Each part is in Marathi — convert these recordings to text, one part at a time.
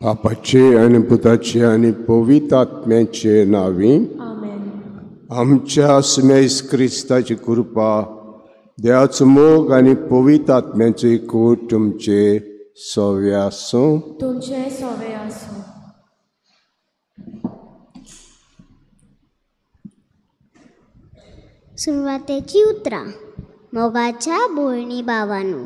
बापाचे आणि पुताचे आणि पवित्र आत्म्याचे नावी आमच्या सुमेस क्रिस्ताची कृपा देवाचो मोग आणि पवित्र आत्म्याचो एकूट तुमचे सवे आसूं. तुमचे सवे आसूं. सुरवातेची उतरां. मोगाच्या भयणी भावांनो,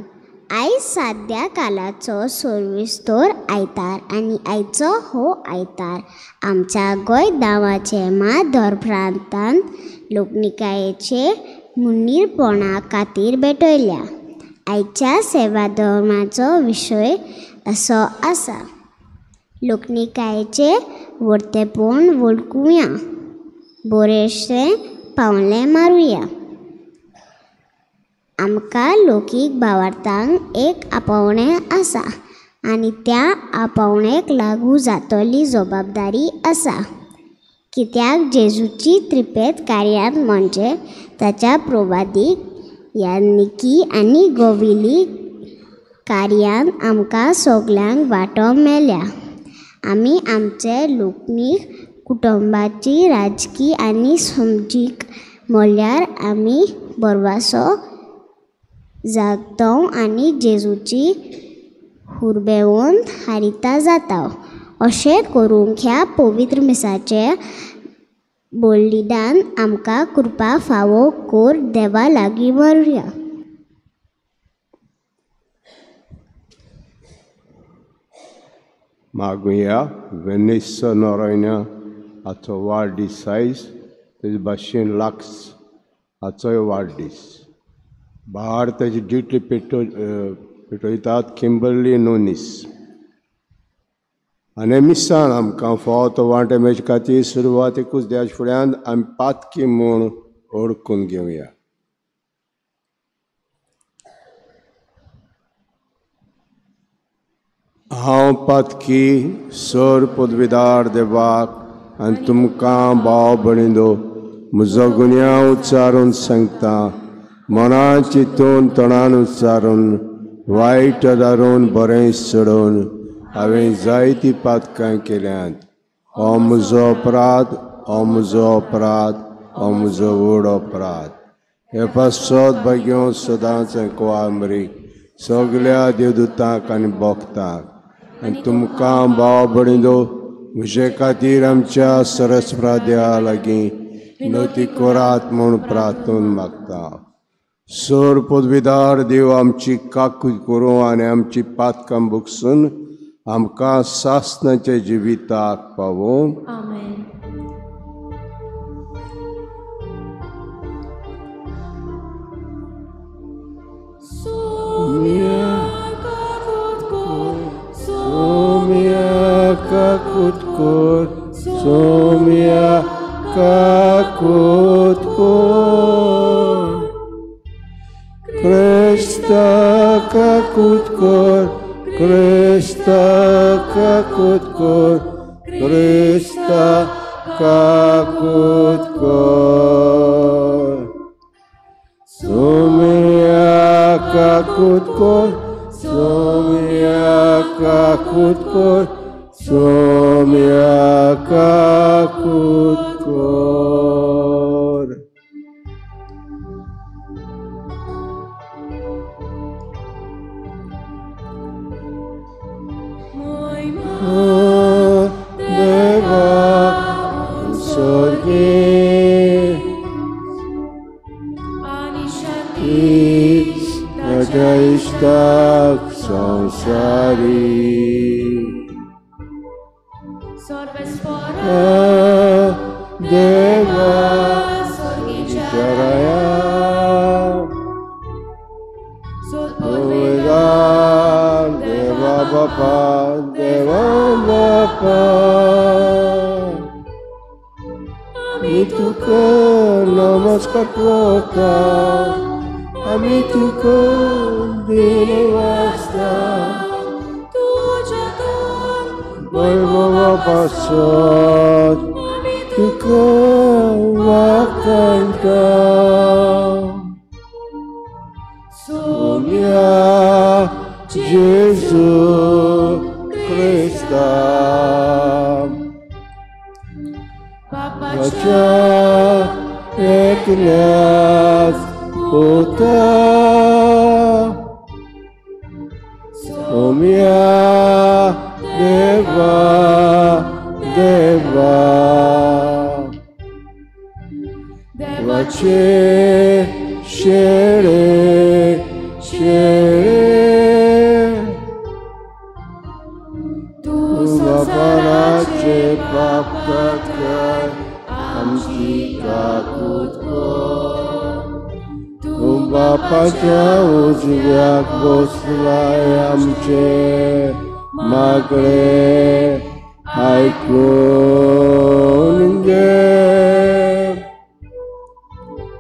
आयज साद्या कालाचो 26 आयतार आनी आयचो हो आयतार आमच्या गोंय गांवाचे माधर प्रांतांत लोकनिकायेचे मुनीरपणा खातीर भेटयल्या. आयच्या सेवा धर्माचो विशय असो आसा. लोकनिकायेचे वर्तेपण वळखुया, बरेचशें पावलें मारुया. आमकां लौकीक भावार्थांक एक आपावणें आसा आनी त्या आपावणेक लागू जातली जबाबदारी आसा. कित्याक जेजूची त्रिपेद कार्यांत म्हणजे ताच्या प्रवादीक यान्निकी आनी गोविली कार्यांत आमकां सगल्यांक वांटो मेळ्ळा. आमी आमचे लोकनीक कुटुंबाची राजकी आनी समजीक म्हणल्यार आमी बरवासो जागताव आनी जेजूची हुरबेवंत हारिता जाताव. अशें करूंक ह्या पवित्र मिसाचे बलिदान आमकां कृपा फावो कोर देवा लागीं व्हरुया. मागुया वेनेसा नोरायना हाचो वाडदीस आयज, तेजे भाशेन लाक्स हाचोय वाडदीस. भार तेजी डिटली पेटयतात किंबर्ली नोनीस. आनी मिसान आमकां फावो वांटे मेज खातीर सुरवातेकूच देवाच्या फुड्यान आमी पातकी म्हूण ओळखून घेवया. हांव पातकी सर पदवीदार देवाक आनी तुमकां भाव भयणींनो म्हजो गुन्या उच्चारून सांगता. मनान चिंतून तोंडान उच्चारून वायट दारून बरें सोडून हांवें जायतीं पातकां केल्यांत. हो म्हजो अपराध, हो म्हजो अपराध, हो म्हजो व्हड अपराध. हे पासत भाग्यो सदांच कोवामरी सगल्या देवदूतांक आनी भक्तांक आनी तुमकां भाव भयणींनो म्हजे खातीर आमच्या सरस्वता देवा लागीं विनोती करात म्हूण प्रार्थून मागता. सर पदवीदार देव आमची काकूट करूं आनी आमची पातकां भुगसून आमकां सासणाच्या जिविताक पावूं. आमेन. सोम्या काकूट कोर, सोम्या काकूट कोर. Krista kakut kor, Krista kakut kor, Krista kakut kor. Somia kakut kor, Somia kakut kor, Somia kakut kor. Krishtak Sansari Sarvesvara Deva Sorgicharaya Sudbudveda Deva Bapa Deva Bapa Ami tuko namaskar kota Ami tuko dinewasta Tujaton Bolvo pasot Tuko wakanta Sumya Jesus Christa Baca eklas puta Sumya Deva Deva Vache Shere Shere Tu Baparache Papkatkar Amti Kakutko Tu Bapacha Uzvyak Boslay Amche Magre Aikunge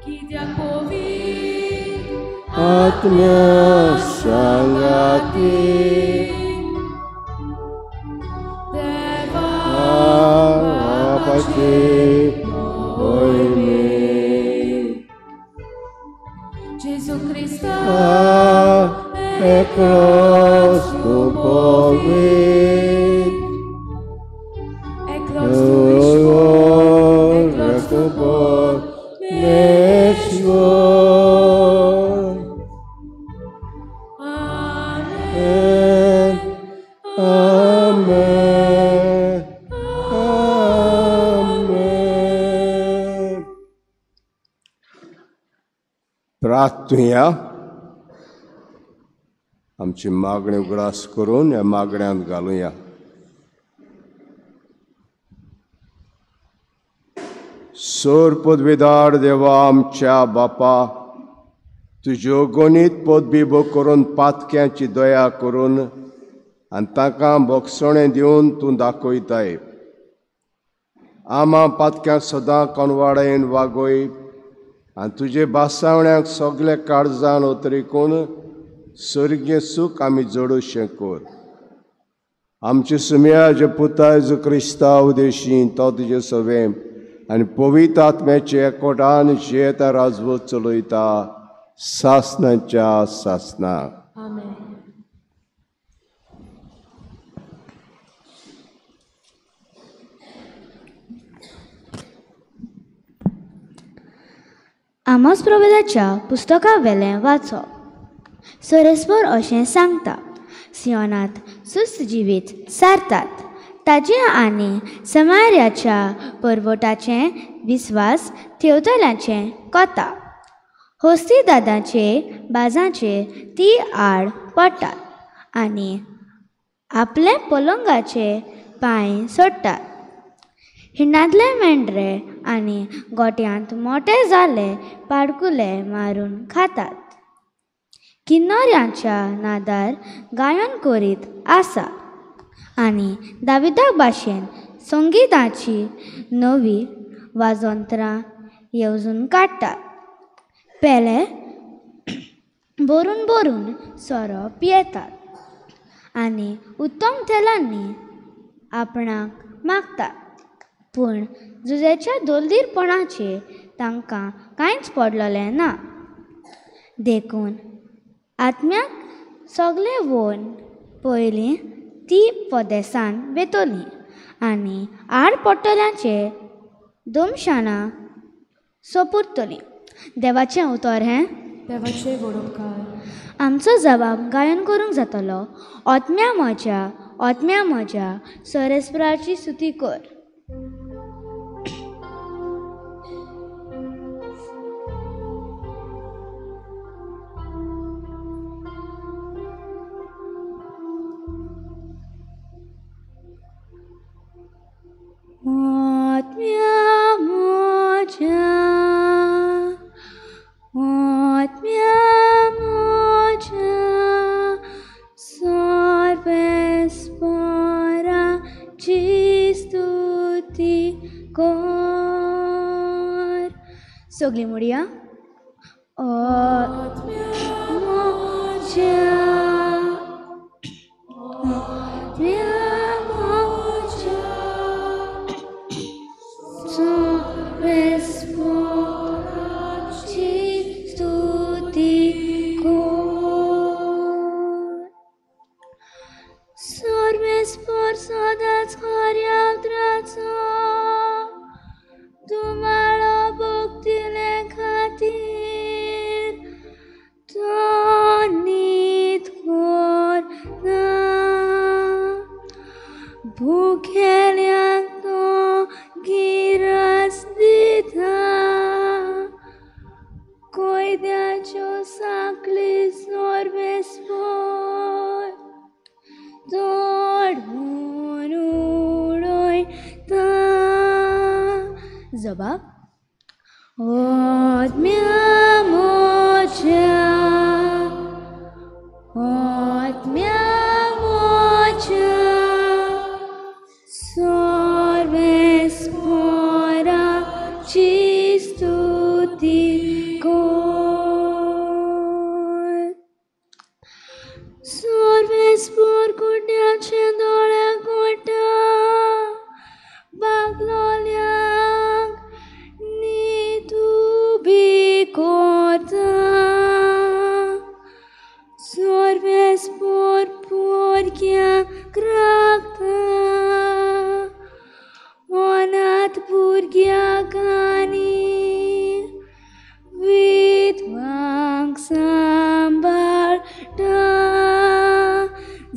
Kidya Covid Atma Sangati Deva Apati Oime Gesù Cristo Ekros tu povit Eklos tu Ekros tu povit Neshvor Amen Amen Amen प्रार्थूया आमची मागणी उगडास करून ह्या मागण्यांत घालुया सोर पदवीदार देवा आमच्या बापा तुज्यो गणित पदवी करून पातक्यांची दया करून आनी तांकां भोगसणें दिवन तूं दाखयताय आमा पातक्यांक सदां कोनवाडेन वागोय आनी तुजे बासावण्यांक सगळे काळजान उतरिकून स्वर्गीय सूख आमी जोडूशें कर आमचे सुम्या जे पुताय जो क्रिस्ता उदेशी तो तुजे सवे आनी पवित्र आत्म्याचे एकवटान जेता राजवट चलयता सासनाच्या सासना Amen आमोस प्रभुदाच्या पुस्तका वेलें वाचप सोरेस्पर अशें सांगता सियोनांत सुस्त जिवीत सारतात ताजे आनी समार्याच्या परवटाचें विस्वास थेवतल्यांचें कोता होस्ती दादाचे बाजांचे ती आड पडटात आनी आपले पलंगाचे पांय सोडटात हिंडांतले मेंढरे आनी गोट्यांत मोठे जाले पाडकुले मारून खातात किन्नोऱ्यांच्या नादार गायन करीत आसा आनी दाविदा भाशेन संगीताची नवी वाजोंत्रां येवजून काडटात पेले भरून भरून सोरो पियेतात आनी उत्तम तेलांनी आपणाक मागतात पूण जुजेच्या दोलदीरपणाचे तांकां कांयच पडलेलें ना देखून आत्म्याक सगळे वोन पयलीं ती पदेसान वेतोली आनी आड पडटल्यांचे दोमशानां सोपुरतली देवाचें उतर हें देवाचे गोडोपकार आमचो जबाब गायन करूंक जातलो ओत्म्या म्हज्या सोरेस्पराची स्तुती कर सगळीं म्हणया सर्वेस्पर सदांच खऱ्याद्राचो तुम्हाला भक्तीले खातीर तो नीत करता भुकेल्यांक तो गिरास दिता कोयद्याच्यो साखळी सर्वेस्पर तोडून उडयता जबाब आत्म्या म्हज्या सर्वेस्पराची स्तुती कर सर्वेस्पर कुड्याचे दोळे कोटा बागलोल्यांक नीत उबी करता सर्वेस्पर भुरग्यांक राखता अनाथ भुरग्यांक आनी विधवांक सांबाळटा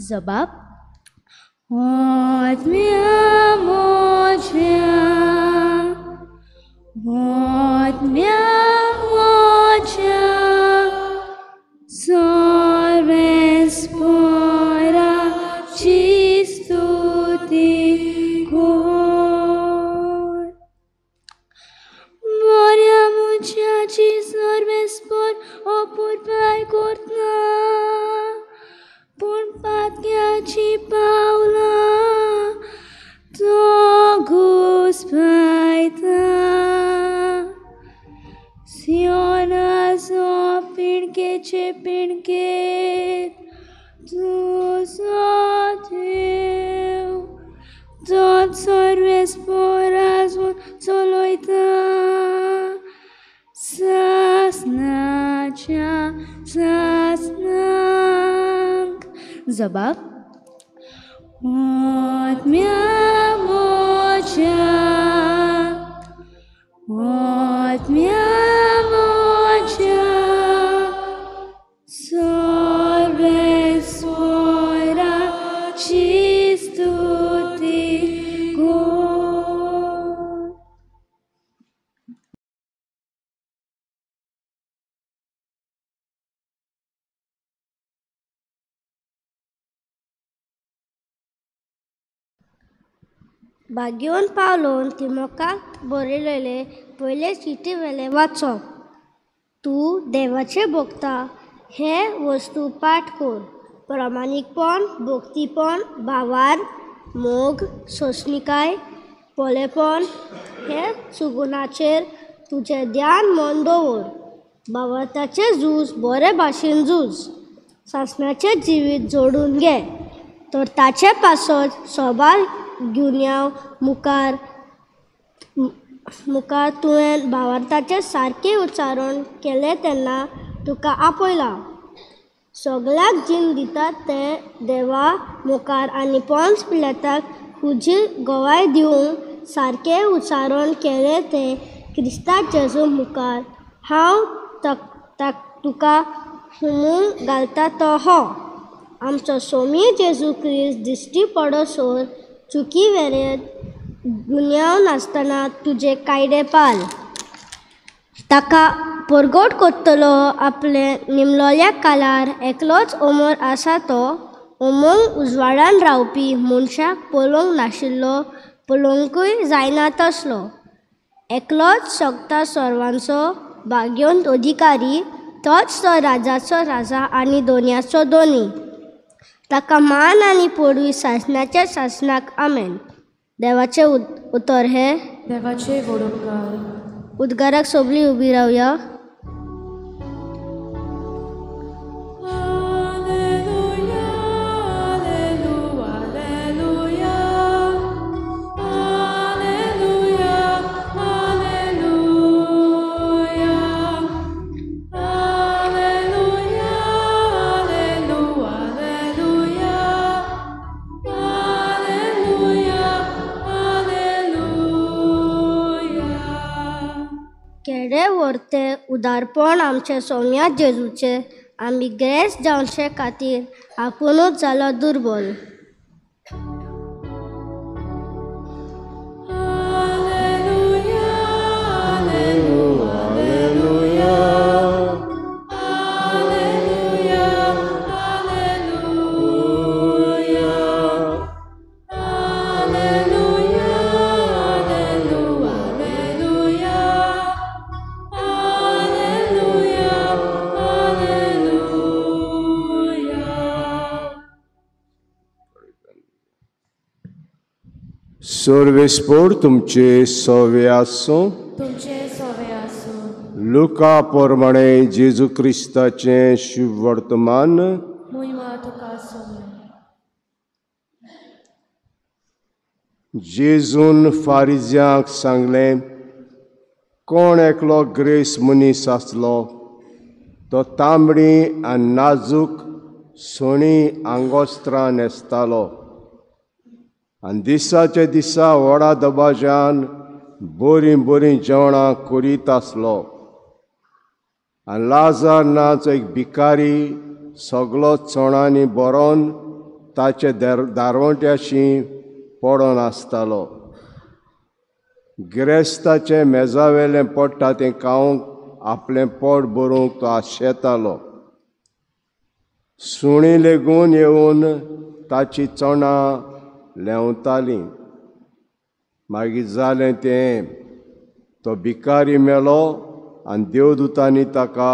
जबाब आत्म्या म्हज्या सर्वेस्पराची स्तुती कर बऱ्या मुच्याची सर्वेस्पर अपुरबाय करता पूण पातक्याची पावलां तो घुस्पायता सियोनाचो पिणकेचे पिणकेत तुजो देव तोच सर्वेस्पर आजून चलयता सासणाच्या सासणांक जबाब आत्म्या म्हज्या सर्वेस्पराची स्तुती कर भाग्योन पावलोन तिमोकाक बरयलेले पयले चिटी वेले वाचप तूं देवाचे भोगता हे वस्तू पाठ कर प्रामाणीकपण भक्तीपण भावार मोग सोंसणीकाय पोलेपण हे सुगुणाचेर तुजें ध्यान मन दवर भावार्थाचें झूज बरे भाशेन झूज सासणाचें जिवीत जोडून घे तर ताचे पासत सोबार घेवन येव मुखार तुवें भावार्थाचें सारकें उच्चारण केलें तेन्ना तुका आपयला सगळ्याक जीण दितात ते देवा मुखार आनी पोंच पिलेताक खुजी गोवाय दिवंक सारकें उच्चारण केलें तें क्रिस्ता जेजू मुखार हांव तुका हुमून घालता तो हो आमचो सोमी जेजू क्रिस्त दिश्टी पडसोर चुकी वेरेत गुन्यांव नासतना तुजे कायदे पाल ताका परगोट कोत्तलो आपले निमलोल्या कालार एकलोच उमर आसा तो उमंग उजवाडान रावपी मनशाक पळोवंक नाशिल्लो पळोवंकूय जायना तसलो एकलोच सोगता सर्वांचो भाग्योंत अधिकारी तोच तो राजाचो राजा आनी दोनयाचो दोनी ताका मान आनी पडवी शासनाच्या शासनाक आमेन देवाचे उतर हे देवाचे गोडोपकार उद्गाराक सोबली उबी रावया. केडे वर्ते उदारपण आमचे सौम्या जेजूचे आमी ग्रेस जावचे खातीर आपुणूच जालो दुर्बल. सर्वेस्पोर तुमचे सवे आसूं. लुका प्रमाणे जेजू क्रिस्ताचें शुभ वर्तमान. जेजून फारिज्यांक सांगलें, कोण एकलो ग्रेस मनीस आसलो तो तांबडी आनी नाजूक सोणी आंगोस्त्रां न्हेसतालो आनी दिसाचे दिसा व्हडा दबाज्यान बरीं बरीं जेवणां करीत आसलो. आनी लाजार नांचो एक भिकारी सगलो चोणांनी बरोवन ताचे दारवट्याशी पडोन आसतालो. गिरेस्ताचे मेजावेलें पडटा तें खावंक आपलें पोट भरूंक तो आशेतालो. सुणीं लेगून येवन ताची चोणां लेवतालीं. मागीर जालें तें, तो भिकारी मेलो आनी देवदूतांनी ताका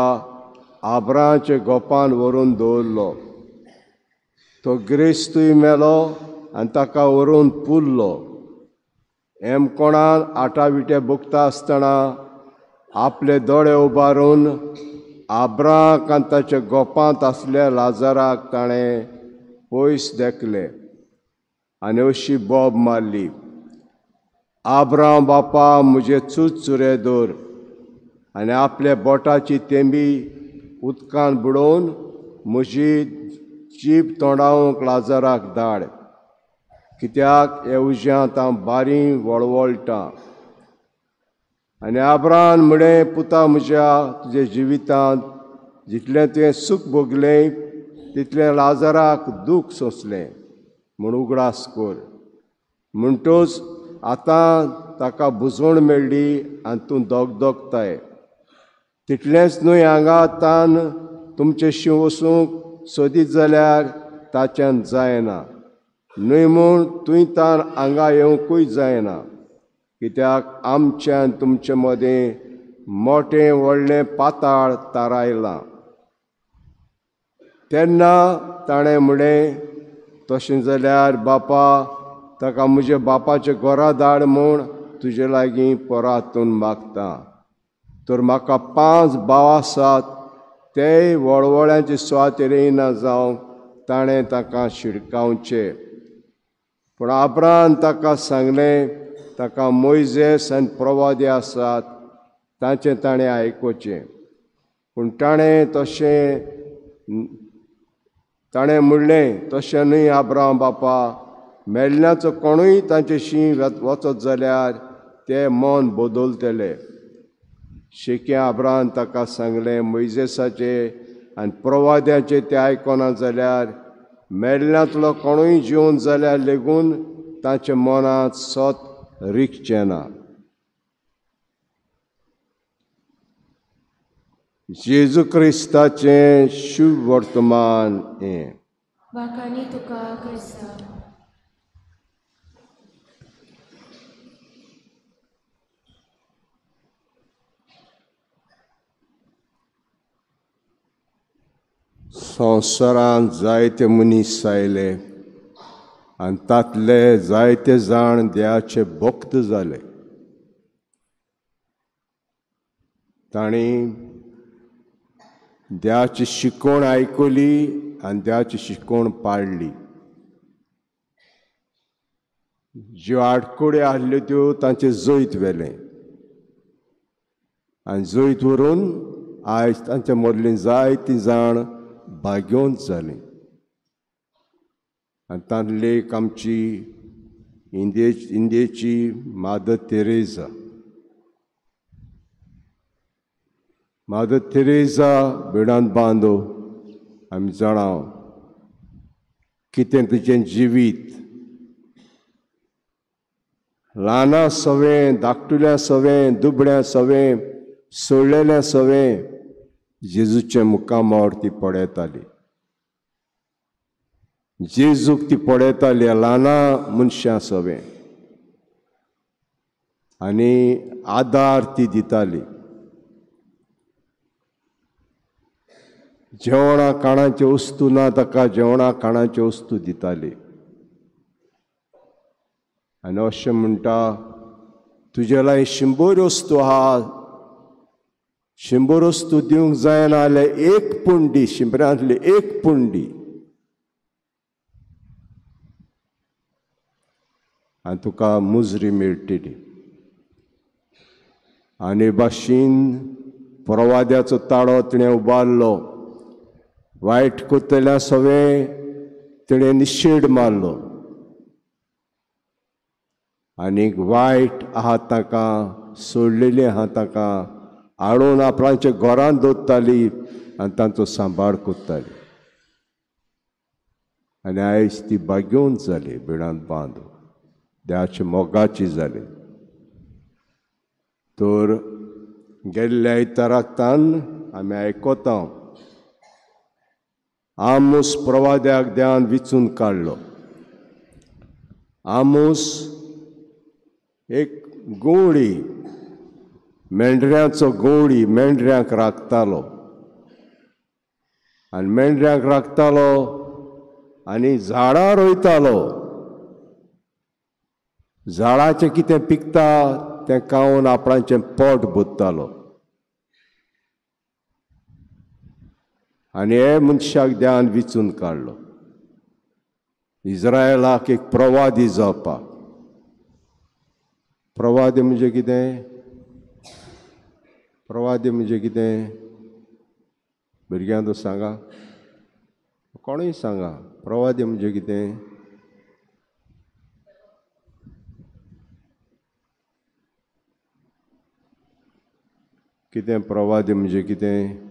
आब्राचे गोपान व्हरून दवरलो. तो गिरेस्तूय मेलो आनी ताका व्हरून पुरलो. कोणान आटाविटे भोगता आसतना आपले दोळे उबारून आब्राक आनी ताच्या गोपांत आसल्या लाजाराक ताणें पयस देखले आनी अशी बोब मारली, आब्राम बापा म्हजे चूच चुरे दवर आनी आपल्या बोटाची तेंबी उदकान बुडोवन म्हजी जीब तोंडावंक लाजाराक धाड, कित्याक हे उज्यांत हांव बारीं वळवळटां. आनी आब्राम म्हळें, पुता म्हज्या, तुजे जिवितांत जितलें तुवें सूख भोगलें तितलें लाजाराक दूख सोंसलें म्हूण उगडास कर. म्हणटूच आतां ताका बुजवण मेळ्ळी आनी तूं दोगदोगताय. तितलेंच न्हय, हांगा तान तुमचेशी वचूंक सोदीत जाल्यार ताच्यान जायना. न्हय म्हूण तुवें तान हांगा येवंकूय जायना, कित्याक आमचें तुमचे मदें मोटें व्हडलें पाताळ तारायलां. तेन्ना ताणें म्हळें, तशें जाल्यार बापा, ताका म्हज्या बापाच्या घरा धाड म्हूण तुजे लागीं परातून मागतां. तर म्हाका 5 भाव आसात, तेय वळवळ्यांचे सुवातेर येयना जावं ताणें ताका शिडकावचें. पूण आब्राम ताका सांगलें, ताका मोइजेस आनी प्रवादी आसात, तांचें ताणें आयकुचें. पूण ताणें म्हणलें, तशें न्हय आब्राम बापा, मेल्ल्यांचो कोणूय तांचेशी वचत जाल्यार ते मन बदलतले. शेकी आब्राम ताका सांगलें, मोइजेसाचे आनी प्रवाद्याचे ते आयकना जाल्यार मेल्ल्यांतलो कोणूय जिवन जाल्यार लेगून तांच्या मनांत सोत रिगचें ना. जेजू क्रिस्ताचें शुभ वर्तमान हें. वाखाणी तुका क्रिस्ता. संवसारांत जायते मनीस आयले आनी तांतले जायते जाण देवाचे भक्त जाले. ताणी देवाची शिकवण आयकली आनी देवाची शिकवण पाळली. ज्यो आडकोड्यो आसल्यो त्यो तांचे जैत व्हेलें आनी जैत व्हरून आयज तांच्या मदलीं जायतीं जाण भाग्यवंत जालीं. आनी तांतली एक आमची इंडियेची मादर तेरेसा. मादर तेरेसा बिडांत बांदो आमी जाणाव कितें तिचें जिवीत. ल्हाना सवें, धाकटुल्या सवें, दुबड्या सवें, सोडलेल्या सवें जेजूच्या मुखामार ती पडयताली. जेजूक ती पडयताली ल्हाना मनशां सवें आनी आदार ती दिताली. जेवणा खाणाचे वस्तू ना ताका जेवणा खाणाच्यो वस्तू दिताली. आनी अशें म्हणटा तुजे लागीं 100 वस्तू आहा, 100 वस्तू दिवंक जायना जाल्यार 1 पुंडी, 100रांतली 1 पुंडी आनी तुका मुजरी मेळटली. आनी भाशेन प्रवाद्याचो ताळो तिणें उबारलो. वायट कोत्तल्या सवें तिणें निशेध मारलो आनीक वायट आहा ताका, सोडलेलीं आहा ताका हाडून आपणाच्या घरांत दवरताली आनी तांचो सांबाळ कोत्ताली. आनी आयज ती भाग्यवंत जाली, बिडांत बांदून देवाच्या मोगाची जाली. तर गेल्ल्या इतराकतान आमी आयकोता आमोस प्रवाद्याक देवान विचून काडलो. आमोस एक गोवडी, मेंढऱ्याचो गोवडी, मेंढऱ्यांक राखतालो आनी मेंढऱ्यांक राखतालो आनी झाडां रोयतालो. झाडाचें कितें पिकता तें खावन आपणाचें पोट भरतालो. आनी हे मनशाक देवान विचून काडलो इस्रायलाक एक प्रवादी जावपाक. प्रवादी म्हणजे कितें? प्रवादी म्हणजे कितें? भुरग्यांक सांगा, कोणूय सांगा, प्रवादी म्हणजे कितें? कितें प्रवादी म्हणजे कितें?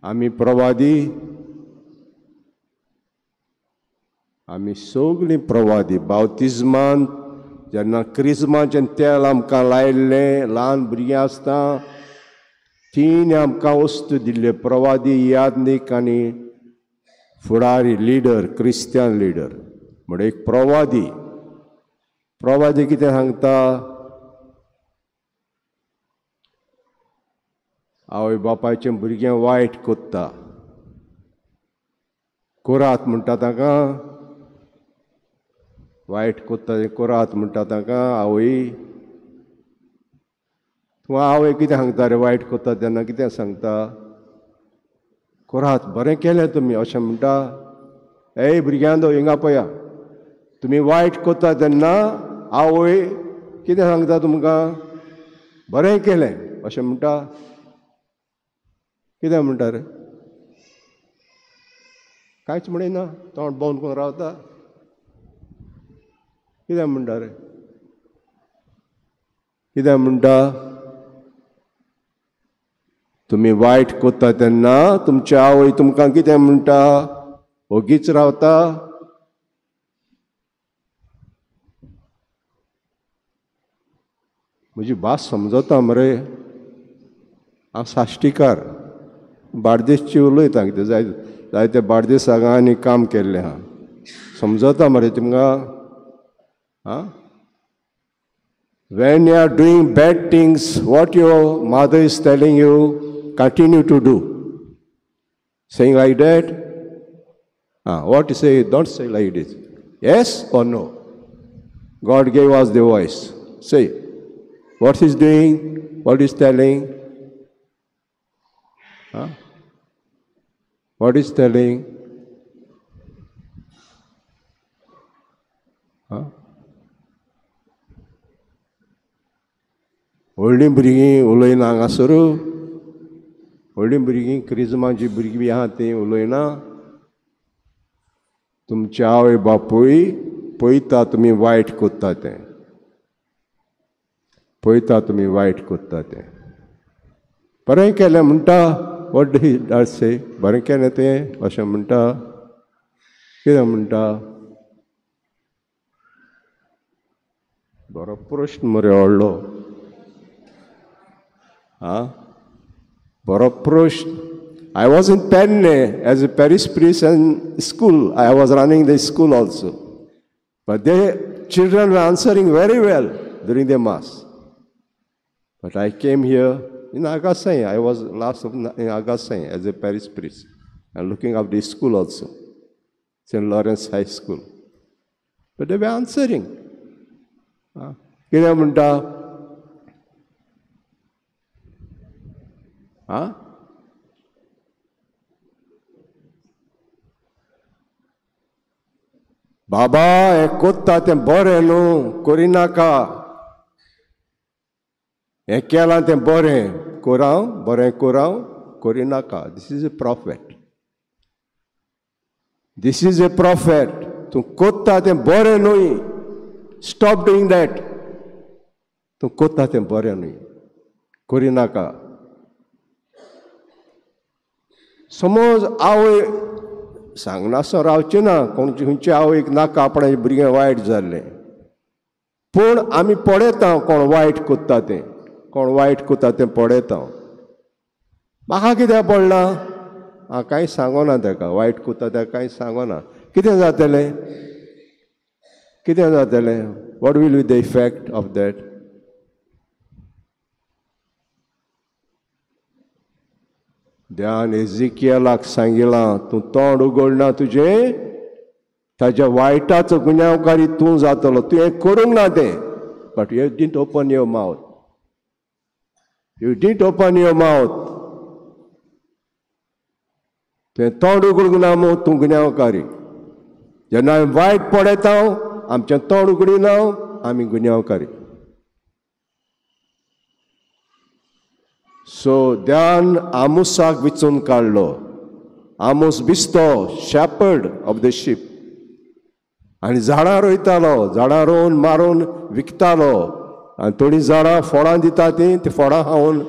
आमी प्रवादी, आमी सगळीं प्रवादी. बावतिजमान जेन्ना क्रिस्माचें तेल आमकां लायिल्लें ल्हान भुरगीं आसता तीन आमकां वस्तू दिल्ल्यो. प्रवादी, यादनीक आनी फुडारी, लिडर, क्रिस्तियन लिडर म्हणजे एक प्रवादी. प्रवादी कितें सांगता? आवय बापायचें भुरगें वायट कोत्ता, कोरात म्हणटा ताका, वायट कोत्ता तें कोरात म्हणटा ताका. आवय, तूं आवय कितें सांगता रे? वायट कोत्ता तेन्ना कितें सांगता? कोरात, बरें केलें तुमी अशें म्हणटा. ए भुरग्यांदो हिंगा पळया, तुमी वायट कोत्ता तेन्ना आवय कितें सांगता तुमकां? बरें केलें अशें म्हणटा. कितें म्हणटा रे? कांयच म्हणिना, तोंड भोंवन करून रावता. कितें म्हणटा रे? कितें म्हणटा? तुमी वायट कोत्ता तेन्ना तुमची आवय तुमकां कितें म्हणटा? ओगीच रावता. म्हजी भास समजता मरे. हांव साश्टीकार, बार्देसची उलयता, कितें जायते बार्देसाक आनी काम केल्लें आहा. समजता मरे तुमकां? आं? When you are doing bad things, what your mother is telling you, continue to do. Saying like that? What you say? Don't say like this. Yes or no? God gave us the voice. Say, what he's doing, what he's telling. Huh? What he's telling. Huh? व्हडलीं भुरगीं उलयना हांगासर व्हडलीं भुरगीं क्रिजमाची भुरगीं बी आहा तीं उलयना तुमचे आवय बापूय पळयता तुमी वायट कोत्ता तें पळयता तुमी वायट कोत्ता तें बरें केलें म्हणटा वॉट डू ही से बरें केलें तें अशें म्हणटा कितें म्हणटा बरो प्रश्न मरे व्हडलो बरो प्रश्न I was in Penne as a parish priest in school. I was running the school also. But the children were answering very well during the Mass. But I came here in Agasain. I was last in Agasain as a parish priest and looking up the school also, St. Lawrence High School. But they were answering. Kira munta? Baba, हे कोत्ता तें बरें न्हू करिनाका हें केलां तें बरें कोरांव बरें Koraon करिनाका This is a prophet. This is a prophet. तूं कोत्ता तें बरें न्हू Stop doing that. तूं कोत्ता तें बरें न्हू करिनाका समज आवय सांगनासो रावचें ना कोणचे खंयचे आवयक नाका आपणें भुरगें वायट जाल्लें पूण आमी पळयता कोण वायट कोत्ता तें पळयता म्हाका कित्याक पडना हांव कांय सांगोना ताका वायट कोत्ता तें कांय सांगोना कितें जातलें what will be the effect of that ध्यान एजिकियलाक सांगिलां तूं तोंड उगडना तुजें ताच्या वायटाचो गुन्यांवकारी तूं जातलो तूं हें करूंक ना तें but you didn't open your mouth तुवें तोंड उगडूंक ना मू तूं गुन्यांवकारी जेन्ना आमी वायट पळयता आमचें तोंड उगडिना आमी गुन्यांवकारी सो ध्यान आमुसाक विचून काडलो आमूस बिस्तो शेपर्ड ऑफ द शीप आनी झाडां रोयतालो झाडां रोवन मारून विकतालो आनी थोडीं झाडां फळां दिता तीं फळां खावन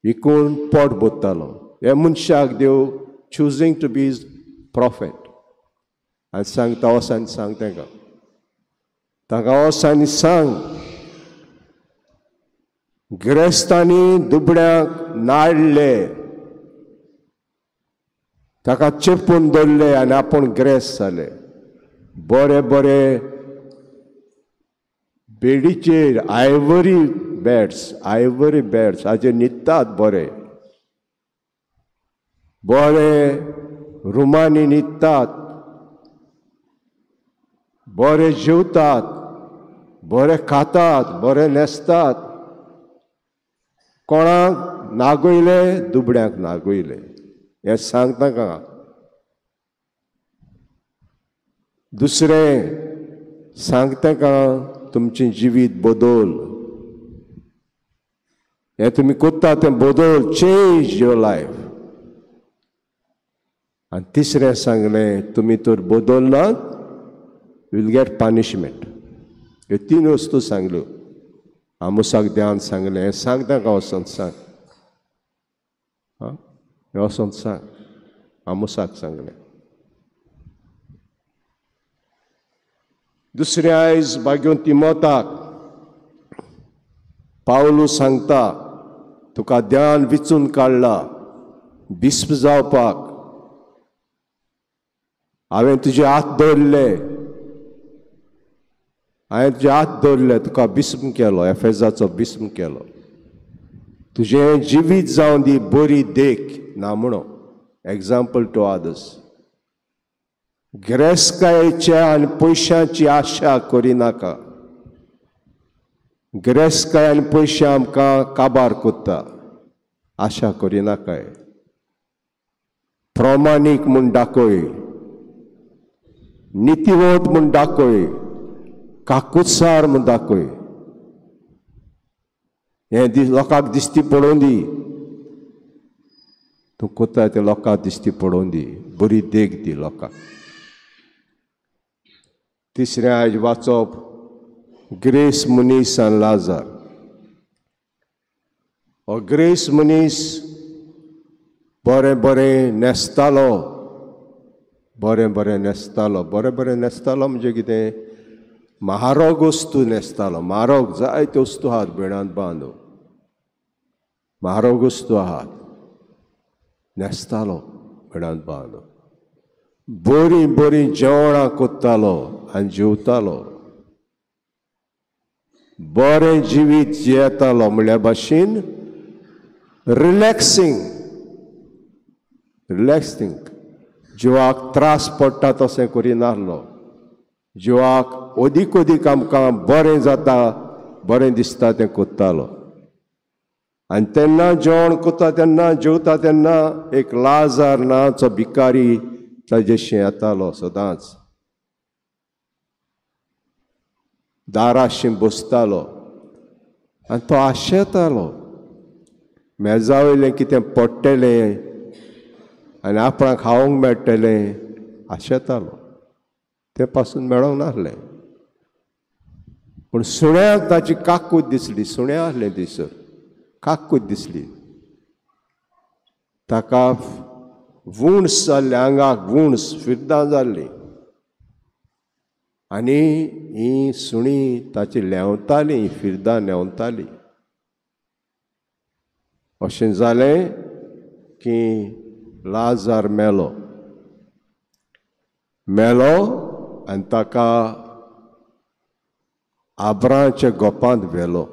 विकून पोट भरतालो हे मनशाक देव चुजींग टू बी प्रॉफेट आनी सांगता वोसानी सांग ताका वोसानी सांग गिरेस्तांनी दुबड्यांक नाडले ताका चेपून दवरले आनी आपूण गिरेस्त जाले बरे बरे बेडीचेर आयवरी बॅड्स हाचेर न्हिदतात बरे रुमांनी न्हिदतात बरे जेवतात बरे खातात बरे न्हेसतात कोणाक नागोयले दुबड्यांक नागोयले हें सांगता का दुसरें सांगता का तुमचें जिवीत बदल हें तुमी कोत्ता तें बदल चेंज युअर लायफ आनी तिसरें सांगलें तुमी तर बदलनात विल गेट पनिशमेंट ह्यो तीन वस्तू सांगल्यो आमुसाक ध्यान सांगलें हें सांगता का वचोन सांग हें वचोन सांग आमुसाक सांगलें दुसरें आयज बागेवन तिमोथाक पावलू सांगता तुका ध्यान विचून काडला बिस्प जावपाक हांवें तुजे हात दवरले तुका बिस्म केलो एफेजाचो बिस्म केलो तुजें जिवीत जावन दी बरी देख ना म्हणो एग्जाम्पल टू अदर्स गिरेस्तकायेच्या आनी पयशांची आशा करिनाका. गिरेस्तकाय आनी पयशे आमकां काबार कोत्ता, आशा करिनाकाय. प्रामाणीक म्हूण दाखय, नितीवंत म्हूण दाखय, काकुत्सार म्हूण दाखय. हें लोकांक दिश्टी पडोवन दी. तूं कोत्ता तें लोकांक दिश्टी पडोवन दी. बरी देख दी लोकांक. तिसरें आयज वाचप ग्रेस मनीस आनी लाजार. हो ग्रेस मनीस बरें बरें न्हेसतालो. बरें बरें न्हेसतालो. बरें बरें न्हेसतालो म्हणजे कितें? म्हारग वस्तू न्हेसतालो. म्हारग जायत्यो वस्तू आहात भिणांत बांदून. म्हारग वस्तू आहात न्हेसतालो भिणांत बांदून. बरीं बरीं जेवणां कोत्तालो आनी जेवतालो. बरें जिवीत जियेतालो म्हणल्या भाशेन रिलॅक्सींग. जिवाक त्रास पडटा तशें करिनासलो. जिवाक ओदीक ओदीक आमकां बरें जाता, बरें दिसता तें कोत्तालो. आनी तेन्ना जेवण कोत्ता तेन्ना, जेवता तेन्ना एक लाजार नांवाचो भिकारी ताजेशी येतालो सदांच. दाराशी बसतालो आनी तो आशेतालो मेजा वयलें कितें पडटलें आनी आपणाक खावंक मेळटलें आशेतालो. ते पासून मेळोंक नासलें. पूण सुण्याक ताची काकूट दिसली. सुणें आसलें दिसर, काकूट दिसली ताका. वुण्स जाल्ले, आंगाक वुण्स, फिरदां जाल्लीं. आनी हीं सुणीं ताची लेंवतालीं, फिरदां नेंवतालीं. अशें जालें की लाजार मेलो आनी ताका आब्राच्या गोपांत व्हेलो.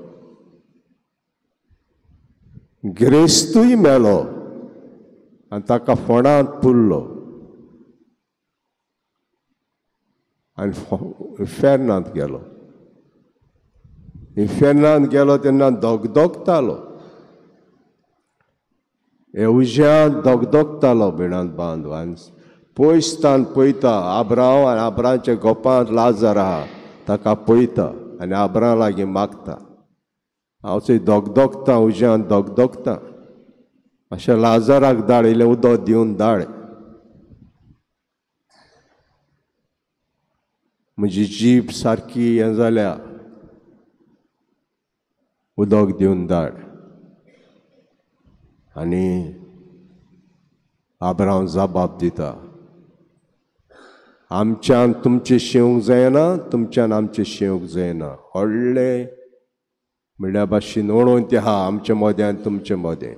गिरेस्तूय मेलो आनी ताका फोंडांत पुरलो आनी इन्फेर्नांत गेलो. इन्फेर्नांत गेलो तेन्ना दोगदोगतालो. येवज्यान दोगदोगतालो भिणांत बांदून. आनी पयसतान पळयता आब्रांव आनी आब्राच्या गोपांत लाजार आहा ताका पळयता आनी आब्रां लागीं मागता. हांव थंय दोगदोगतां, उज्यान दोगदोगतां. अशें लाजाराक धाड, इल्लें उदक दिवन धाड. म्हजी जीब सारकी हें जाल्या, उदक दिवन धाड. आनी आब्रांव जबाब दिता, आमच्यान तुमचें शेवंक जायना, तुमच्यान आमचें शेवंक जायना. व्हडलें म्हणल्या भाशेन ओणोवन आहा आमचे मदें आनी तुमचें मदें.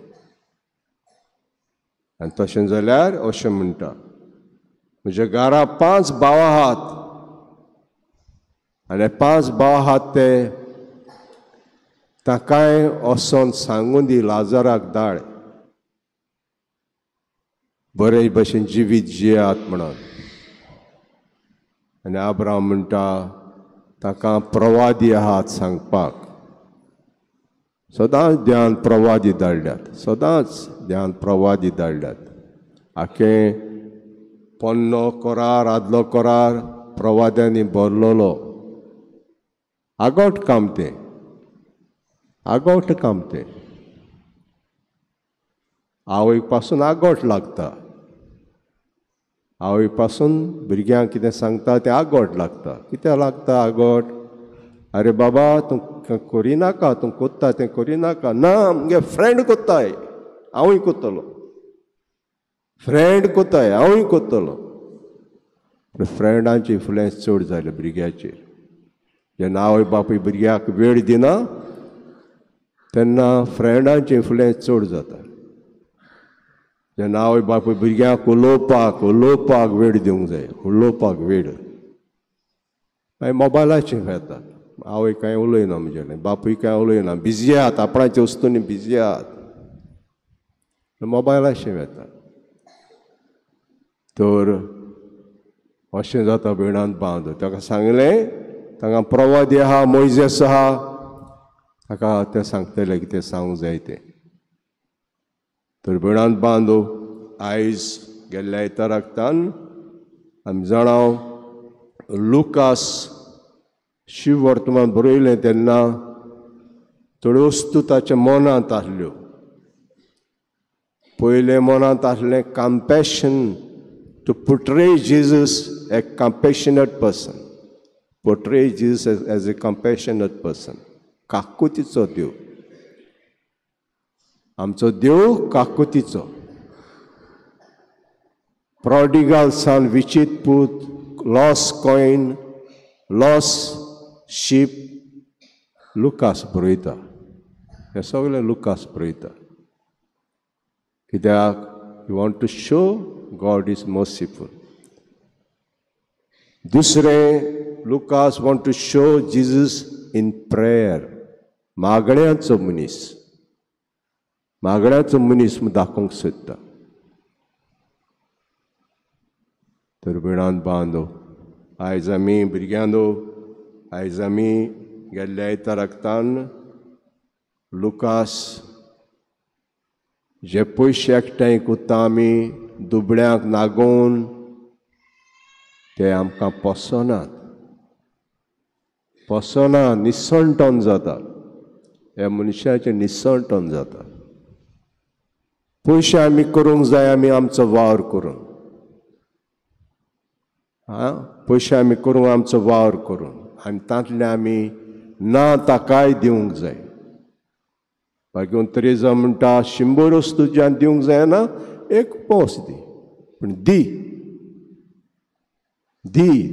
आनी तशें जाल्यार अशें म्हणटा, म्हज्या घरा 5 भाव आहात आनी 5 भाव आहात ते ताकाय वचोन सांगून दी, लाजाराक धाड बरे भशेन जिवीत जियात म्हणून. आनी आब्राम म्हणटा ताका प्रवादी आहात सांगपाक. सदांच ध्यान प्रवादी धाडल्यात, सदांच ध्यान प्रवादी धाडल्यात. आखें पोन्नो कोरार, आदलो कोरार प्रवाद्यांनी भरलोलो. आगोट काम तें, आगोट काम तें. आवयक पासून आगोट लागता. आवय पासून भुरग्यांक कितें सांगता तें आगोट लागता. कित्याक लागता आगोट? अरे बाबा तूं करिनाका, तूं कोत्ता तें करिनाका. ना, मुगे फ्रेंड कोत्ताय, हांवूय कोत्तलो. फ्रेंड कोत्ताय, हांवूय कोत्तलो. फ्रेंडांची इन्फ्लुएन्स चड जाले भुरग्याचेर. जेन्ना आवय बापूय भुरग्याक वेळ दिना तेन्ना फ्रेंडांची इन्फ्लुएन्स चड जाता. जेन्ना आवय बापूय भुरग्यांक उलोवपाक वेळ दिवंक जाय, उलोवपाक वेळ, मागीर मोबायलाचेर येतात. आवय कांय उलयना म्हगेलें, बापूय कांय उलयना, बिजी आहात, आपणाच्या वस्तूंनी बिजी आहात, मोबायलाचेर येतात. तर अशें जाता बिणांत बांद ताका सांगलें तांकां प्रवादी आहा मोइजेस आहा ताका तें सांगतलें कितें सांगूंक जाय तें तर बिणांत बांदू आयज गेल्ल्या इतराकतान आमी जाणाव लुकास शिव वर्तमान बरयलें तेन्ना थोड्यो वस्तू ताच्या मनांत आसल्यो पयलें मनांत आसलें compassion to portray Jesus a compassionate person portray Jesus as a compassionate person काकुतीचो देव आमचो देव काकुतीचो prodigal son विचित पूत lost coin lost sheep Lucas बरयता हें सगळें लुकास बरयता कित्याक you want to show God is merciful. दुसरें Lucas want to show Jesus in prayer. मागण्यांचो मनीस दाखोवंक सोदता तर बिणांत बांदो आयज आमी भुरग्यांदो आयज आमी गेल्ल्या इतराकतान लुकास जे पयशे एकठांय कोत्ता आमी दुबळ्यांक नागोवन ते आमकां पसना निसंटन जाता ह्या मनशाचें निसंटन जाता पयशे आमी करूंक जाय आमी आमचो वावर करून पयशे आमी करूंक आमचो वावर करून आनी तांतले आमी ना ताकाय दिवंक जाय बाकी तरेजा म्हणटा 100 वस्तू ज्यान दिवंक जायना एक पोस दी पूण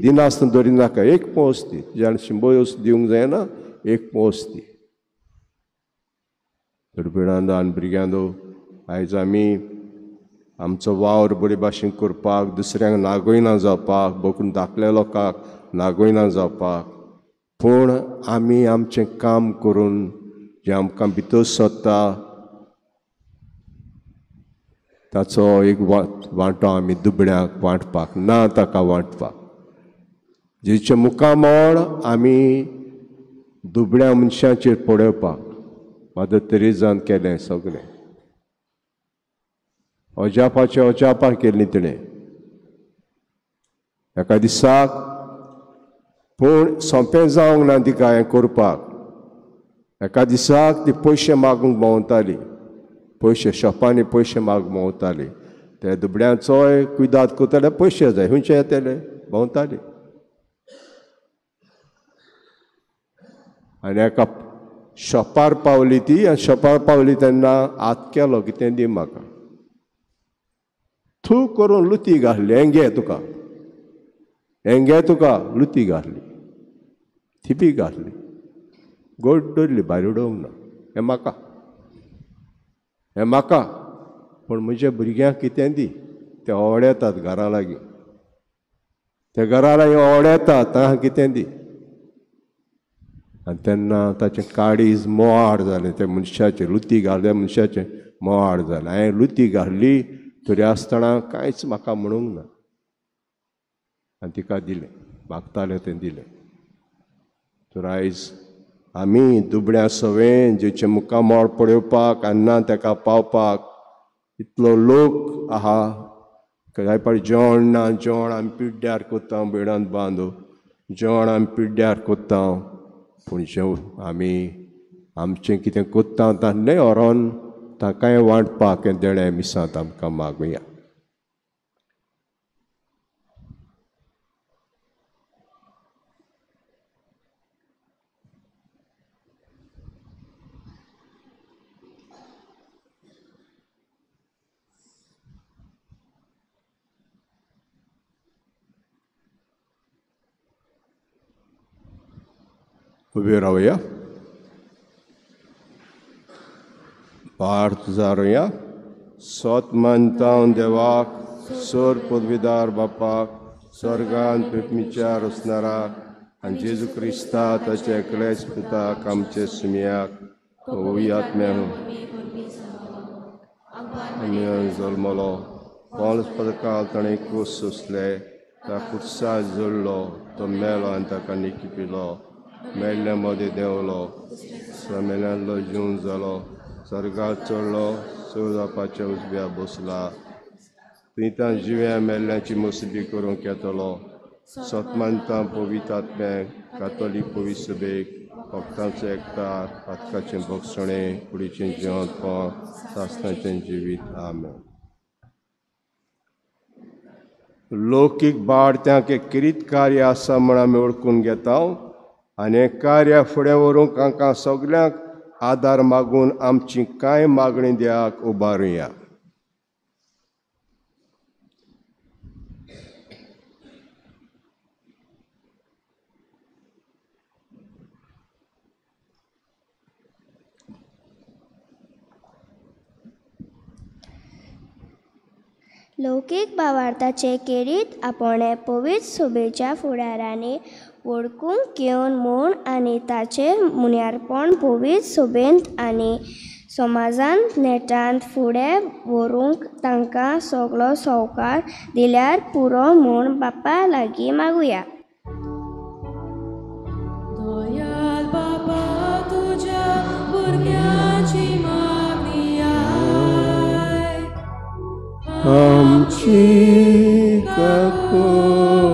दिनासतना दवरी नाका एक पोस दी ज्यान 100 वस्तू दिवंक जायना एक पोस दी बिणांदो आनी भुरग्यांदो आयज आमी आमचो वावर बरे भाशेन करपाक दुसऱ्यांक नागोयना जावपाक बकून धाकल्या लोकांक नागोयना जावपाक पूण आमी आमचें काम करून जें आमकां भितर सोदता ताचो एक वांटो आमी दुबळ्यांक वांटपाक ना ताका वांटपाक जेचे मुखामोळ आमी दुबळ्या मनशांचेर पडोवपाक मदर तेरेजान केलें सगळें अजापां केलीं तिणें एका दिसाक पूण सोंपें जावंक ना तिका हें करपाक एका दिसाक ती पयशे मागूंक भोंवताली पयशे शॉपांनी पयशे मागूंक भोंवताली ते दुबळ्यांचोय कुयदाद करताले पयशे जाय खंयचे येतले भोंवताली आनी एका शॉपार पावली ती आनी शॉपार पावली तेन्ना हात केलो कितें दी म्हाका थू करून लुती घातली हेंगे तुका लुती घातली थिपी घातली गोड दवरली भायर उडोवंक ना हें म्हाका पूण म्हज्या भुरग्यांक कितें दी ते ओवडेतात घरा लागीं ते घरा लागीं ओवडेतात तांकां कितें दी आनी तेन्ना ताचें काळीज मोवाड जालें त्या मनशाचें लुती घाल्ल्या मनशाचें मोवाड जालें हांवें लुती घाल्ली तरी आसतना कांयच म्हाका म्हणूंक ना आनी तिका दिलें मागतालें तें दिलें तर आयज आमी दुबळ्या सवें जेचे मुखामोळ पळोवपाक आनी ना ताका पावपाक इतलो लोक आहा काय पाटी जेवण ना जेवण आमी पिड्ड्यार कोत्ता बिडांत बांदू जेवण आमी पिड्ड्यार कोत्ता पूण जेवण आमी आमचें कितें कोत्ता तांणे व्हरोन ताकाय वांटपाक हें देणे मिसांत आमकां मागुया उबे रावया पार्थ जारुया सोत मानतां देवाक सोर पदवीदार बापाक स्वर्गांत पिपमीच्यार वचनाराक आनी जेजू क्रिस्ता ताचे एकलेच पुताक आमचे सुमयाक होवी आत्म्या आमी जल्मलो पॉल्स पदकाल ताणें खूस सोंसले कुर्सा जोडलो तो मेलो आनी ताका निकिपिलो मेल्ल्या मदें देंवलो समेल्यांतलो जिवन जालो सर्गाक चडलो चवदापाच्या उजव्या बसला थंय जिव्या मेल्ल्यांची मसबी करूंक येतलो सतमानतां पवित्र आत्म्याक कातोलीक पवित्र सभेक भक्तांचो एकठार पातकाचें भक्षणें कुडीचें जेवणपण सासणाचें जिवीत आमेन. लौकीक बाळत्यांक एक किरीत कार्य आसा म्हण आमी ओळखून घेता आनी हें कार्य फुडें व्हरूंक आमकां सगल्यांक आदार मागून आमची कांय मागणी दियाक उबारुया. लौकीक भावार्थाचे केरीत आपणे पवित्र सभेच्या फुडाऱ्यांनी वळखूंक घेवन म्हूण आनी ताचें मुन्यारपण पवित्र सभेंत आनी समाजांत नेटांत फुडें व्हरूंक तांकां सगळो सहकार दिल्यार पुरो म्हूण बापा लागीं मागुया. दयाल बापा तुज्या भुरग्याची मागणी आय आमची काकूट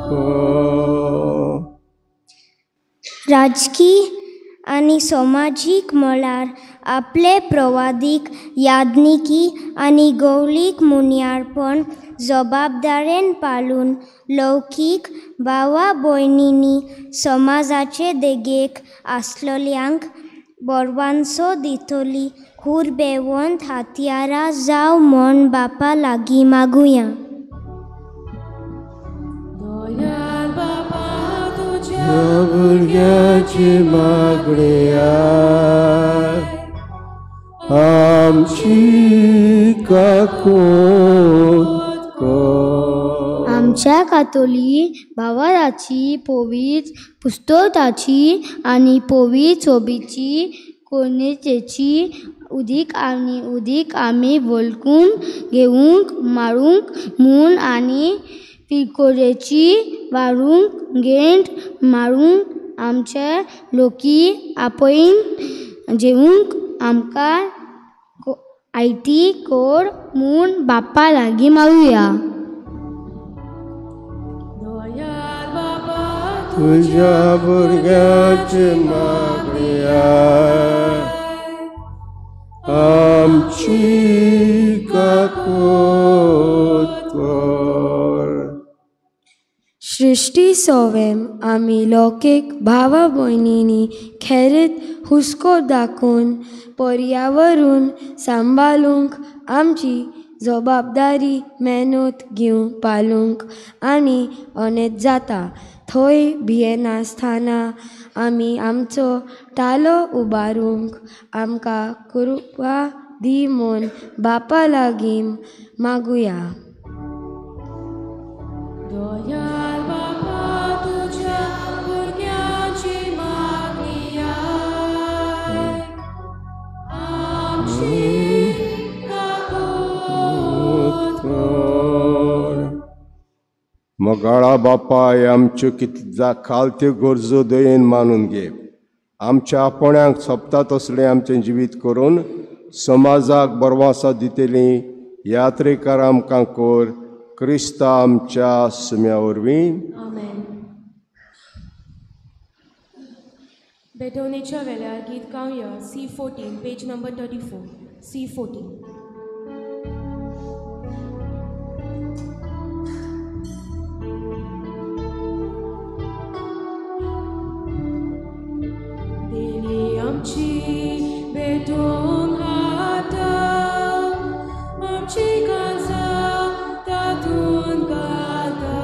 कर. राजकीय आनी समाजीक मळार आपले प्रवादीक यादनिकी आनी गौलीक मुन्यारपण जबाबदारेन पाळून लौकीक भावा भयणींनी समाजाचे देगेक आसलेल्यांक बरवांचो दितली हुरबेवंत हातयारां जाव म्हण बापा लागीं मागुया. दयाल बापा तुज्या भुरग्याची मागणी आय आमची काकूट कर. आमच्या कातोली भावाराची पवित्र पुस्तकाची आनी पवित्र सोबीची कोणेचेची उदीक आमी वळखून घेवंक मारूंक म्हूण आनी पिकोरेची वारूंक गेंट मारूंक आमचे लोकी आपयन जेवूंक आमकां आयती कोर म्हूण बापा लागीं मागुया. दयाल बापा तुज्या भुरग्याची मागणी आय आमची काकूट कर. सृष्टी सोवेम आमी लौकीक भावा भयणींनी खेरीत हुस्को दाखोवन पर्यावरण सांबाळूंक आमची जबाबदारी मेहनत घेवन पाळूंक आनी अनेक जाता थंय भियेनासतना आमी आमचो तालो उबारूंक आमकां कृपा दी म्हूण बापा लागीं मागुया. दयाल बापा तुज्या भुरग्याची मागणी आय आमची काकूट कर. मोगाळा बापाय आमच्यो कितल्या खालत्यो गरजो दयेन मानून घे. आमच्या आपण्यांक सोबता तसलें आमचें जिवीत करून समाजाक बरवासा दितेली यात्रेकार आमकां कोर क्रिस्ता आमच्या सुम्या वरवीं. आमेन. बेटोनेच्या वेल्यार गीत गावया C14 पेज नंबर 34 C14. देवी आमची बेटोन हाता आमची काळजां तातून घालता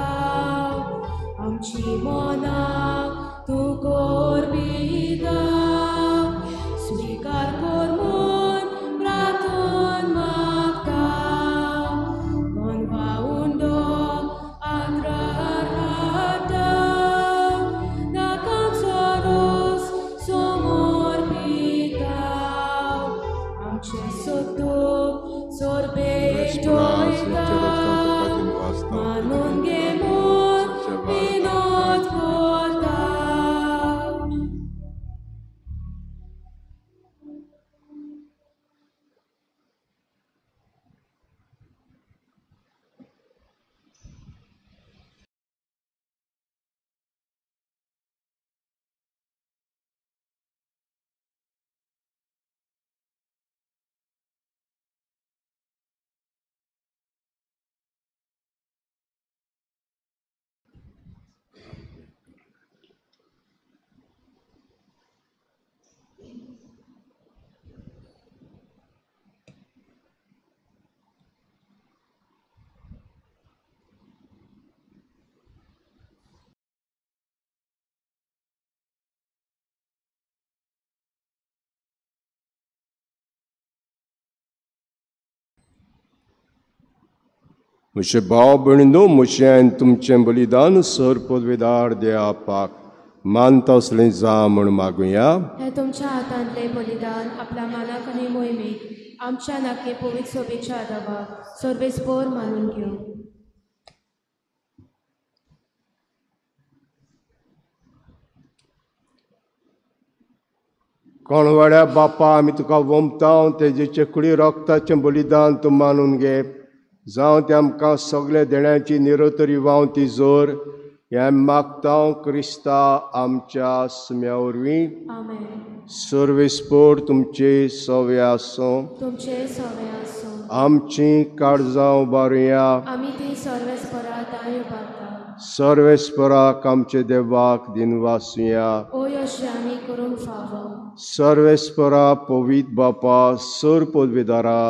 आमची मनां तूं कोर बिदा स्विकार कोर म्हूण प्रार्थना मागता मन वावुंडो आग्रार हाता नाकांचो रोस समोर पिता आमचे सोदूक सोरबे ठोयता मानून घे म्हजे भाव भयणीनो, म्हजें तुमचें बलिदान सर पदवेदार देवापाक मानता असलें जा म्हण मागुया. हे तुमच्या हातांतले बलिदान आपल्या मानाक आनी मोहिमेक आमच्या नाके पवित्र सोबेच्या आदाराक सर्वेस्पोर मानून घेवं. कोणवाड्या बापा, आमी तुका वमताव तेजे चेकडी रक्ताचें बलिदान तूं मानून घे. जावं ते आमकां सगळे देण्याची निरोतरी व्हांव ती जोर. हें मागतां क्रिस्ता आमच्या सुम्या वरवीं. आमेन. सर्वेस्पोर तुमचे सवे आसूं. तुमचे सवे आसूं. आमची काळजां उबारुया. आमी ती सर्वेस्परा दाय उबारता. सर्वेस्पराक आमचे देवाक दिनवासुया. ओ अशें आमी करूंक फावो. सर्वेस्परा पवित्र बापा, सर पदवेदारा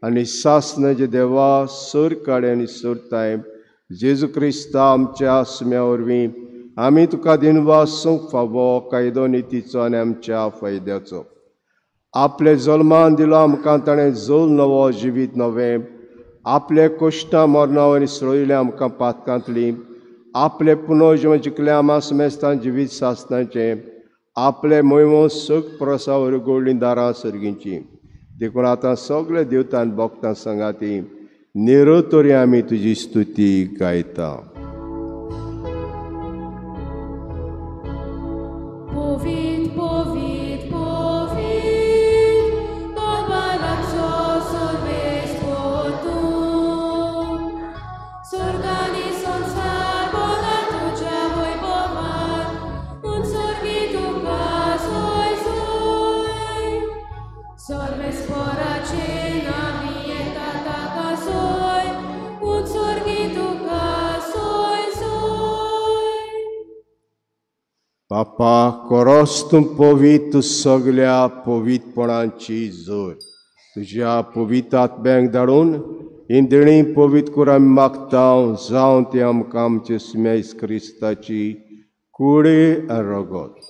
आनी सासणाचे देवा, सर काडे आनी सरताय जेजू क्रिस्ता आमच्या सुम्या वरवीं आमी तुका दिनवासूंक फावो कायदो नितीचो आनी आमच्या फायद्याचो. आपले जल्मान दिलो आमकां ताणें जल नवो जिवीत नवें. आपले कोश्टां मरना वरी सळयलें आमकां पातकांतली. आपले पुनर्जन्म जिखलें आमा समेस्तां जिवीत सासणाचें. आपले मोहिमो सग प्रसा वर गोडलीं दारां सर्गींची. देखून आतां सगळे देवतान भक्तां सांगाती निरोतरी आमी तुजी स्तुती गायता. पोवीत पोवीत पोवीत तो बालाचो सर्वेस्पोर तूं. स्वर्गानी संसार बोला तुज्या वैभवान. उंचर्गी तुका सोय सोय. सर्वेस्पोराचे नामी येता ताका सोय. उंचर्गी तुका सोय सोय. बापा, कोरोस तूं पवित्र सगल्या पवित्रपणांची जोर. तुज्या पवित्र आत्म्याक धाडून इंदणी पवित्र करून आमी मागतां. जावं ती आमकां आमचे सुम्या क्रिस्ताची कुडी आनी रगत.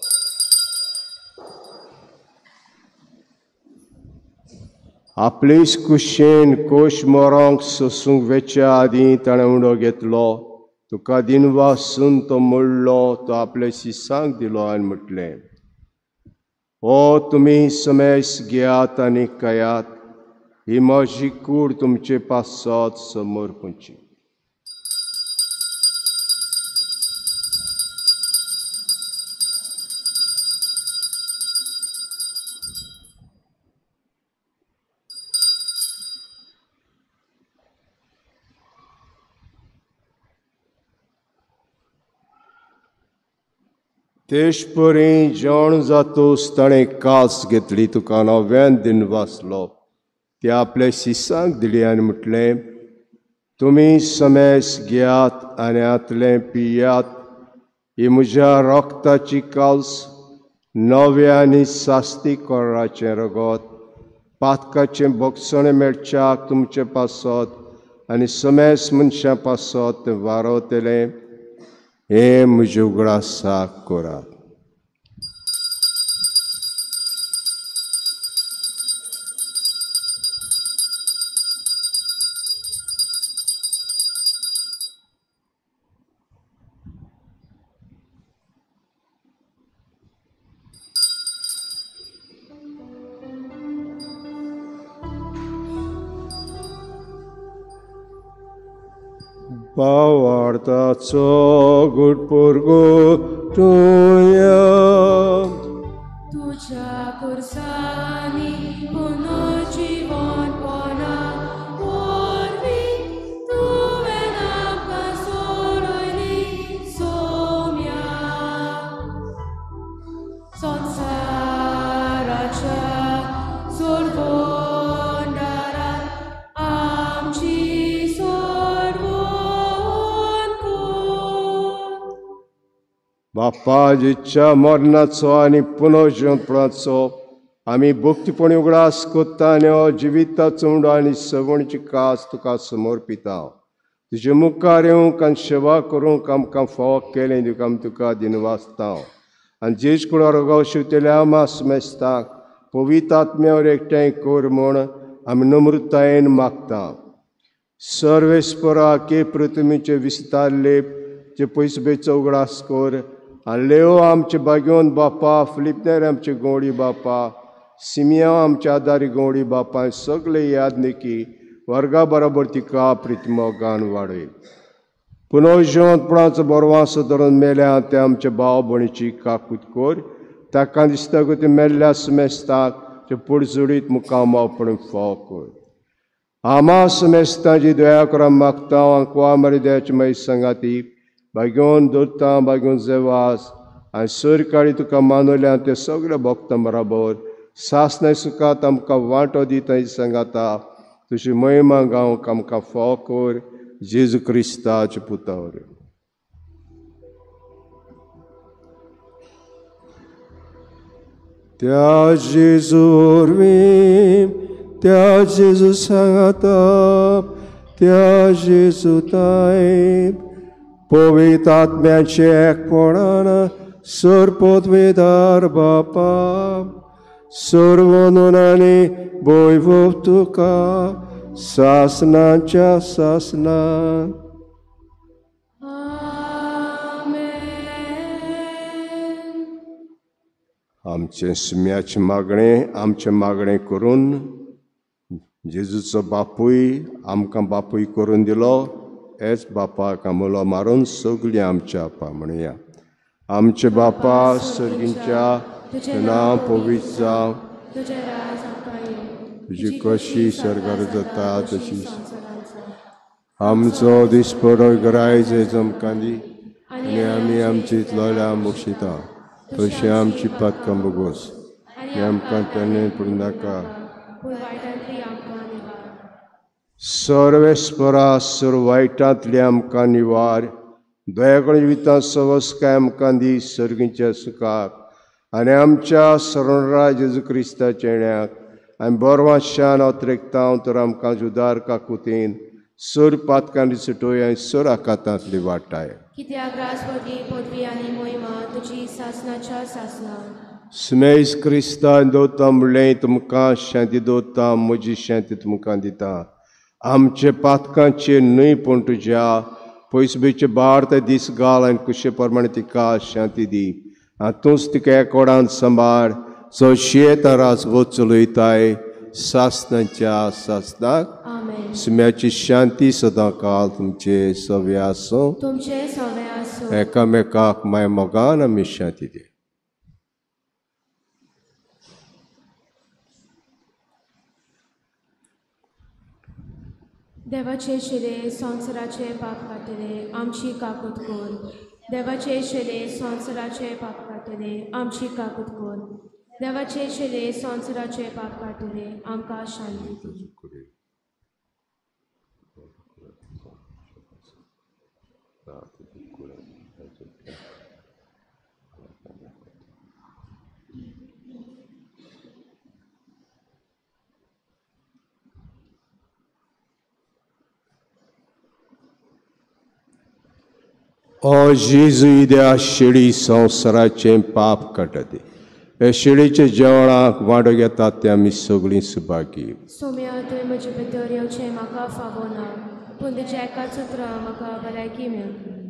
आपलीच कुशीन कोश मोरोंक सोसूंक वेच्या आदीं ताणें उंडो घेतलो. तुका दिनवासून तो मोडलो. तो आपल्या शिसांक दिलो आनी म्हटलें, हो तुमी समेस घेयात आनी खायात. ही म्हजी कूड तुमचे पासत समोर खंयची. तेश परी जेवण जातूस ताणें कास घेतली. तुका नव्यान दिनवासलो. ते आपल्या शिसांक दिली आनी म्हटलें, तुमी समेस घेयात आनी आतलें पियात. ही म्हज्या रक्ताची काल्स, नवे आनी सास्ती कोराचें रगत. पातकाचें भक्षण मेळच्याक तुमचे पासत आनी समेस मनशां पासत तें वारवतलें. हे म्हजे उगडासाक करात. भावार्थाचो गुटपुरगो तुया. तुझ्या कुर्सानी पुनर्जीवनपणा वरवीं तुवें आमकां सोडयली सोम्या. संवसाराच्या सोडवोंडारांत आमची बापाजीच्या मरणाचो आनी पुनर्जन्मपणाचो आमी भक्तीपणी उगडास कोत्ता आनी हो जिविताचो उंडो आनी सवणची कास तुका समर्पिता. तुजे मुखार येवंक आनी सेवा करूंक आमकां फावो केलें देखून आमी तुका दिनवासता. आनी जेज कुळार रगव शिवतल्या आमा समेस्ताक पवित्र आत्म्यावर एकठांय कर म्हूण आमी नम्रतायेन मागता. सर्वेस्परा के पृथ्वीचे विस्तारले चे पयसबेचो उगडास कर आनी लेओ आमचे बागेवन बापा फिलिपनेर आमचे गोंडी बापा सिमिया आमच्या आदारी गोंडी बापा सगळे यादनिकी वर्गा बरोबर तिका प्रितमोगान वाडय पुनर्जिवंतपणाचो बरवासो धरून मेल्या ते आमचे भाव भणीची काकूत कर ताका दिसता की ते मेल्ल्या सुमेस्ताक ते पुडजुडीत मुकामावपण फाव कर आमा सुमेस्ताची दया करा मागता अंकवा मरिद्याची मै संगाती बागेवन दोत्ता बागेवन जेवास आनी सर काळी तुका मानवल्या ते सगळे भक्तां बरोबर सासने सुखात आमकां वांटो दिता सांगाता तुजी महिमा गावंक आमकां फाव कर जेजू क्रिस्ताचे पुतावर त्या जेजू वरवीं त्या जेजू सांगाता त्या जेजू ताय पवित्र आत्म्याचे एकपणान सरपदवेदार बापा सर्वनुनांनी वैभव तुका सासनाच्या सासनान आमचे सुम्याचे मागणे करून जेजूचो बापूय आमकां बापूय करून दिलो हेच बापाक आमलो मारून सगळीं आमच्या म्हणया आमचे बापा सर्गींच्या नांव पवित्र जावं तुजी कशी सरकार जाता तशी आमचो दिसपरो गरायज आमकां दी आनी आमी आमची लोळ्यां बक्षिता तशी आमची पातकां बगोस आनी आमकां तेणे पडूं नाका सर्वेस्परा सर वायटांतली आमकां निवार दयाकडे जिवितां सवस्काय आमकां दी सर्गीच्या सुखाक आनी आमच्या सरणराज जेजू क्रिस्ताच्या येण्याक आनी बरवाशान अतिरेकता तर आमकां जुदार काकुतीन सर पातकांनी सुटोय आनी सर आकातांतली वाटाय कित्याक राजपदी पदवी आनी मोहिमा तुजी सासनाच्या सासना स्मेस क्रिस्तान दोता म्हणलें तुमकां शांती दोता म्हजी शांती तुमकां दिता आमचे पातकांचे न्हय पूण तुज्या पयसबेचे बार ते दीस घाल आनी कुशे प्रमाणे तिका शांती दी आनी तूंच तिका एकोडांत सांबाळ जो शेतारास वो चलयताय सासनाच्या सासनाक आमेन सुम्याची शांती सदां काल तुमचे सवे आसूं तुमचे सवे आसूं एकामेकाक माय मोगान आमी शांती दी देवाचे शिरे संवसाराचे पाप कातले आमची काकूत कोर देवाचे शिरे संवसाराचे पाप कातले आमची काकूत कोर देवाचे शिरे संवसाराचे पाप कातले आमकां शांती दी ओ जेजू इद्या शिडी संवसाराचें पाप काडटा हे शिडीचे जेवणाक वांटो घेतात ते आमी सगळीं सुभागी सोम्या तुवें म्हजे भितर येवचें म्हाका फावो ना पूण तुज्या एकाच उतरां म्हाका भलायकी मेळटली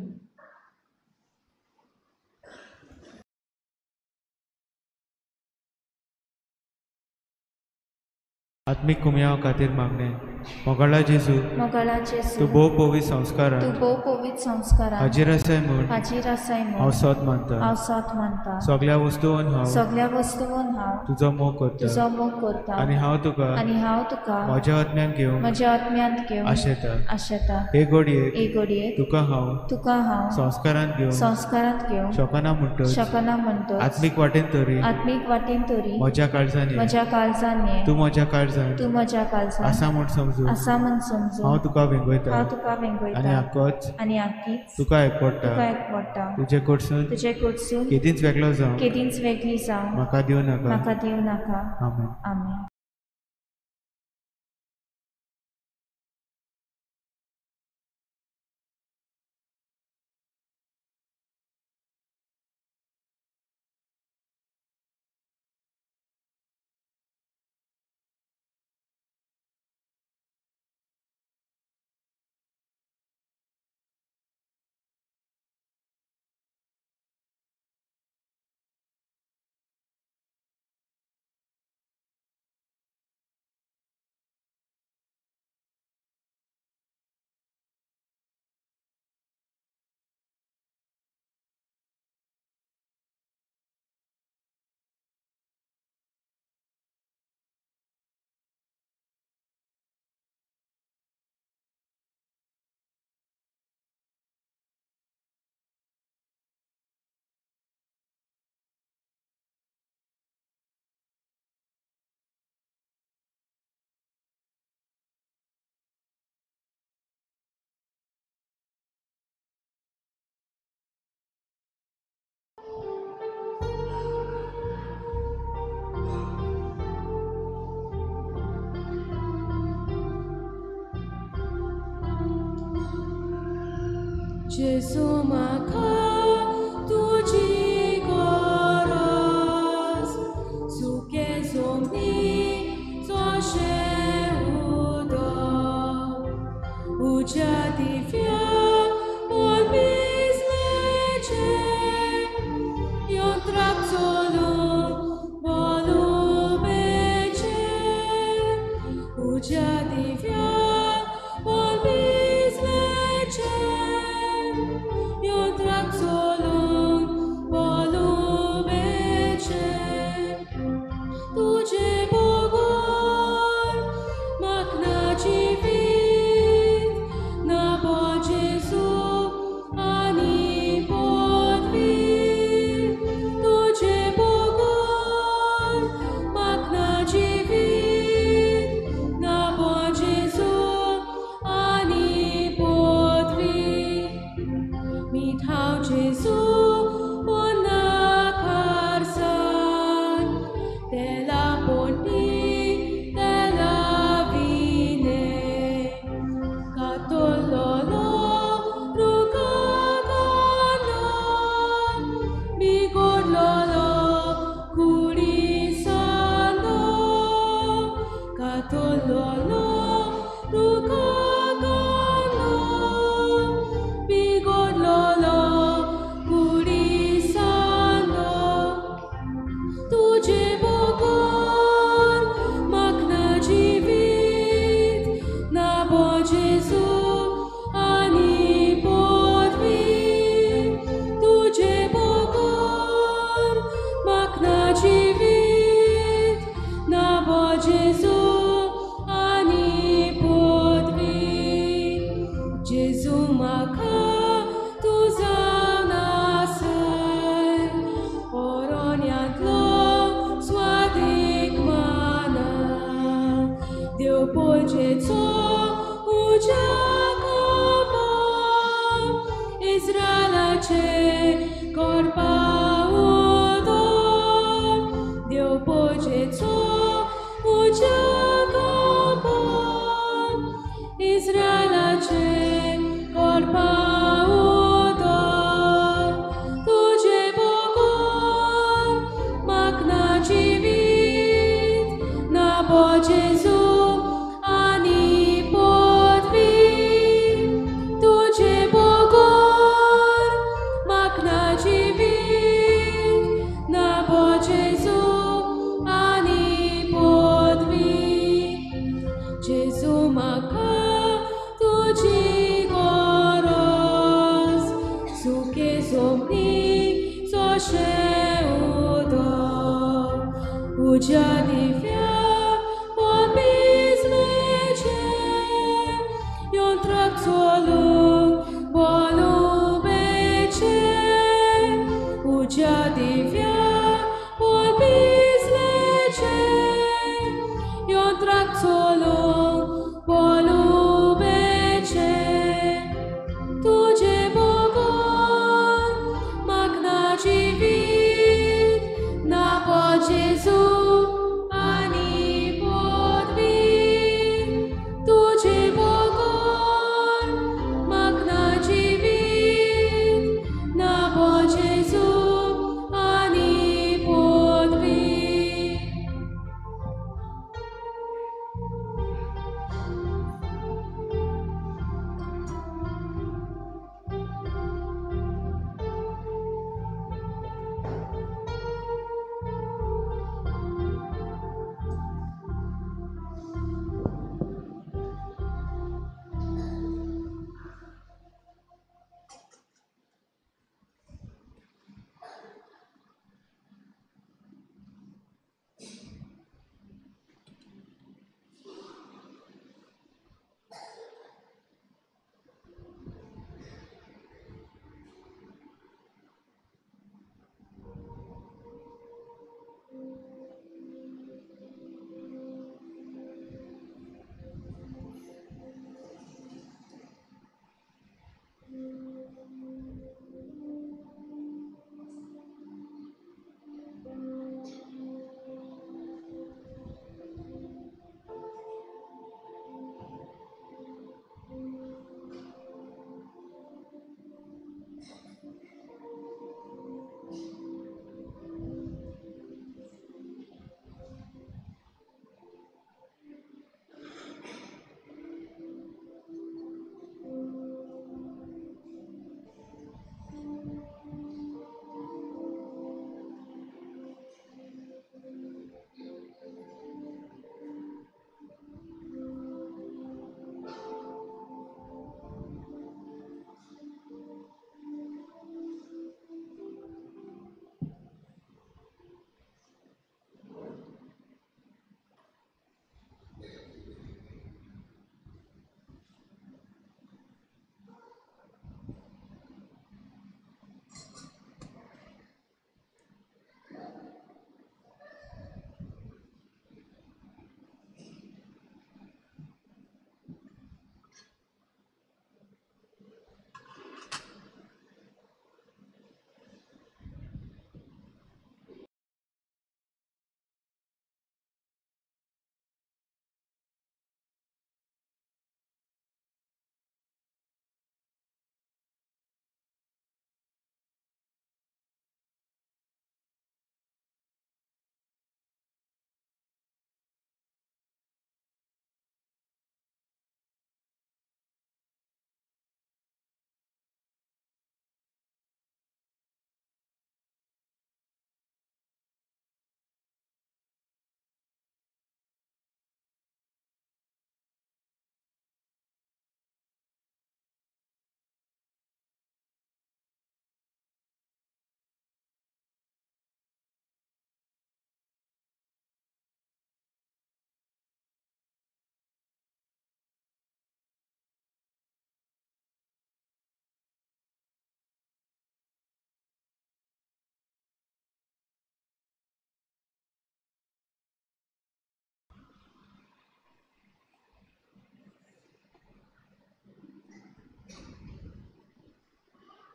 आत्मीक कुमयाव खातीर मागणें मोगाळा जेजू तूं भोव पवित्र संस्कारान हाजीर आसाय म्हूण हांव सत मानता सगळ्या वस्तूंवन हांव तुजो मोग करता आनी हांव तुका म्हज्या आत्म्यान घेवन आशेता हे घडयेक तुका हांव संस्कारांत घेवन शकना म्हणटच आत्मीक वाटेन तरी म्हज्या काळजांनी तूं म्हज्या काळजांत आसा म्हूण समजून हांव तुका वेंगयता आनी आख्खीच तुका एकवडटा तुजे कडसून केदींच वेगळी जावं म्हाका दिवं नाका आमेन Jesu म्हाका तुजी गरज सुके जमनी जशें उदक उज्या दिव्या polbizleचें यंत्राक चलून polubेचें उज्या दिव्या polbizleचें यंत्राक चलून polubेचें तुजे बगर म्हाका ना जिवीत ना बो जेजू आनी पदवी तुजे बगर म्हाका ना जिवीत ना बो जेजू आनी पदवी मिठाव जेजू पोन्ना कारसान तेला पोटी तेला विने कातोलोलो रुगागालो बिगोडलोलो कुडिसानो कातोलोलो रुगागालो बिगोडलोलो कुडिसानो तुजे बगर म्हाका ना जिवीत ना बो जेजू आनी पदवी तुजे बगर म्हाका ना जिवीत ना बो जेजू आनी पदवी जेजू म्हाका तूं जावन आसय ओरोन्यांतलो स्वादीक माना देव पोळचेचो उजागोबो इस्रायलाचे कोरपावोदो देव पोळचेचो उजागोबो इस्रायलाचे कोरपावोदो तुजे बगर म्हाका ना जिवीत ना बो जेजू आनी पदवी तुजे बगर म्हाका ना जिवीत ना बो जेजू आनी पदवी जेजू म्हाका तुजी गरज सुके जमनी जशें उदक उज्या दिव्या polbizleचें यंत्राक चलून polubेचें उज्या दिव्या polbizleचें यंत्राक चलून polubेचें तुजे बगर म्हाका ना जिवीत ना बो जेजू आनी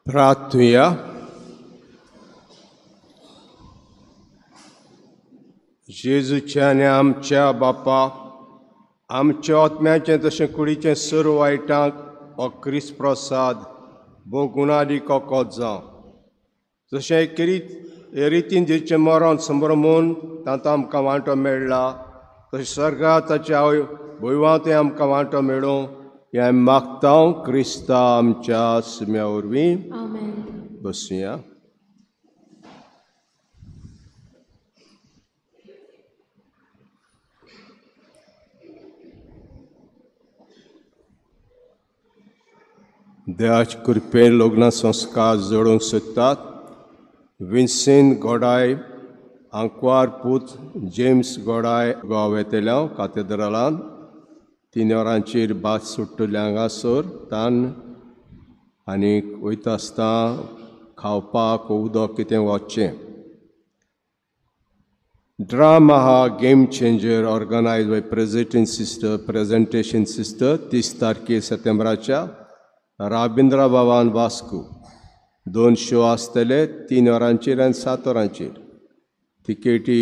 प्रार्थुया. जेजूच्या आनी आमच्या बापा, आमच्या आत्म्याचें तशें कुडीचें सर्व वायटांक हो क्रिस्त प्रसाद भोव गुणादिको कोत जावं. जशें हे रितीन जेचें मरण संभ्रमून तातूंत आमकां वांटो मेळ्ळा, तशें स्वर्गांत ताच्या भुंयवांतूय आमकां वांटो मेळूं हें आमी मागता क्रिस्ता आमच्या सुम्या वरवीं. बसूया. देवाचे कृपेन लग्न संस्कार जोडूंक सोदतात. विन्सेंट गोडाय आंकवार पूत जेम्स गोडाय गोवावेतल्या कातेद्रलान 3 वरांचेर बात सुट्टली हांगासर तान आनी वयता आसता खावपाक उदक कितें वचचें. ड्रामा हा game changer organise by presentation sister 30 तारखेर सप्टेंबराच्या राबिंद्र भवन वास्को 2 शो आसतले 3 वरांचेर आनी 7 वरांचेर. तिकेटी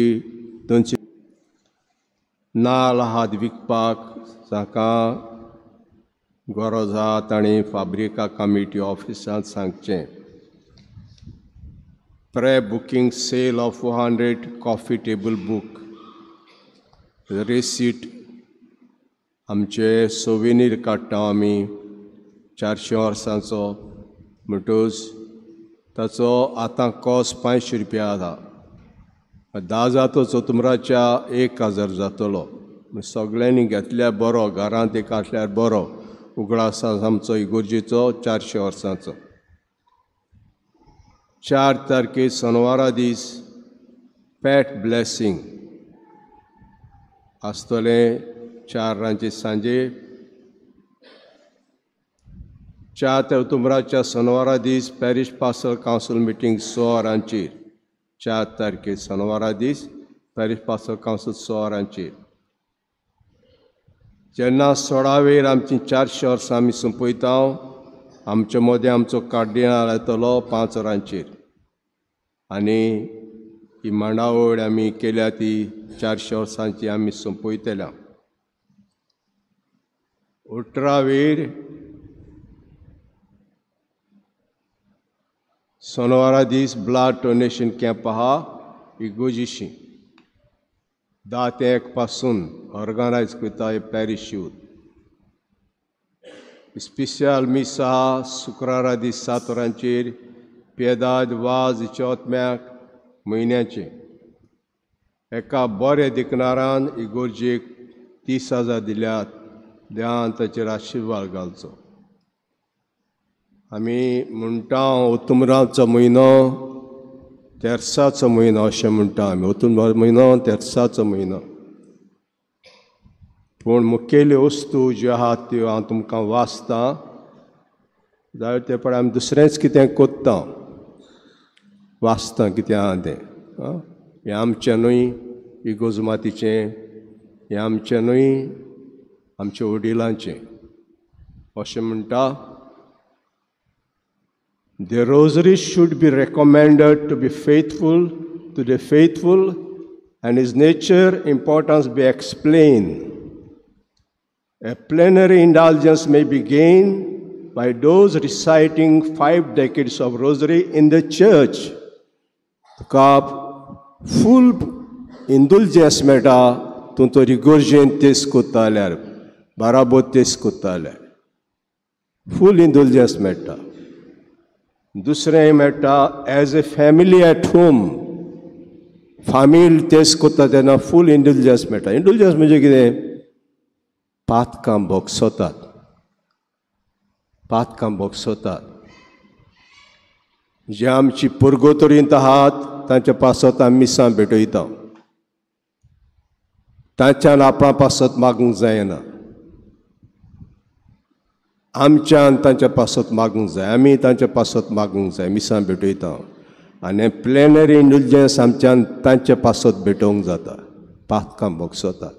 200 नाल्ल आहात विकपाक जाका गरज आहा ताणें फाब्रिका कमिटी ऑफिसांत सांगचें. Pre booking sale of 400 coffee table book receipt आमचे सोविनीर काडटा आमी 400 वर्सांचो म्हणटूच ताचो आतां कॉस्ट 500 रुपया आसा. 10 जातो चतुमराच्या 1000 जातलो. सगळ्यांनी घेतल्यार बरो, घरांत एक आसल्यार बरो. उगडास आमचो इगोर्जेचो 400 वर्सांचो. 4 तारखेर शेनवारा दीस पॅट ब्लेसींग आसतलें 4 रांचे सांजे. 4 सप्टेंबराच्या शेनवारा दीस पॅरिश पासल कावन्सिल मिटींग 6 वरांचेर. 4 तारखेर शेनवारा दीस पॅरिश पासल कावन्सिल 6 वरांचेर. जेन्ना 16 वेळ आमची 400 वर्सां आमी सोंपयता आमचे मदें आमचो कार्डिनल येतलो 5 वरांचेर. आनी ही मांडावळ आमी केल्या ती 400 वर्सांची आमी सोंपयतल्या. 18 वेळ शेनवारा दीस ब्लड डोनेशन कॅम्प आहा इगोजीशी 10 ते 1 पासून ऑर्गनायज करता हे पॅरिश यूथ. स्पेशल मिस आहा शुक्रारा दीस 7 वरांचेर पेदाद वाज चौथम्याक म्हयन्याचे. एका बरे दिकनारान इगोर्जेक 30,000 दिल्यात. देवान ताचेर आशिर्वाद घालचो. आमी म्हणटा ओतुमराचो म्हयनो तेर्साचो म्हयनो अशें म्हणटा आमी. ओतुंबर म्हयनो तेर्साचो म्हयनो. पूण मुखेल्यो वस्तू ज्यो आहात त्यो हांव तुमकां वाचतां. जाय ते पळय आमी दुसरेंच कितें कोत्ता वाचता कितें आहा तें. हें आमचें न्हय इगोज मातीचें. हें आमचें न्हय आमच्या वडिलांचें. अशें म्हणटा The rosary should be recommended to be faithful to the faithful and its nature importance be explained. A plenary indulgence may be gained by those reciting 5 decades of rosary in the church. तुका फूल इंडुलजन्स मेळटा तूं तो रिगोर्जेन तेस कोत्ता जाल्यार बाराबोर तेस कोत्ता जाल्यार फूल इंडुलजन्स मेळटा. दुसरें मेळटा as a family at home. फामील तेस कोत्ता तेन्ना फूल इंडुलजन्स मेळटा. इंडुलजन्स म्हणजे कितें? पातकां भोगसोतात. पातकां भोगसोतात. जे आमची पुर्गोतोरींत आहात तांचे पासत आमी मिसां भेटयता. तांच्यान आपणा पासत मागूंक जायना. आमच्यान तांच्या पासत मागूंक जाय. आमी तांच्या पासत मागूंक जाय. मिसां भेटयता. आनी प्लेनरी इंडुलजन्स आमच्यान तांच्या पासत भेटोवंक जाता. पातकां भोगसोतात.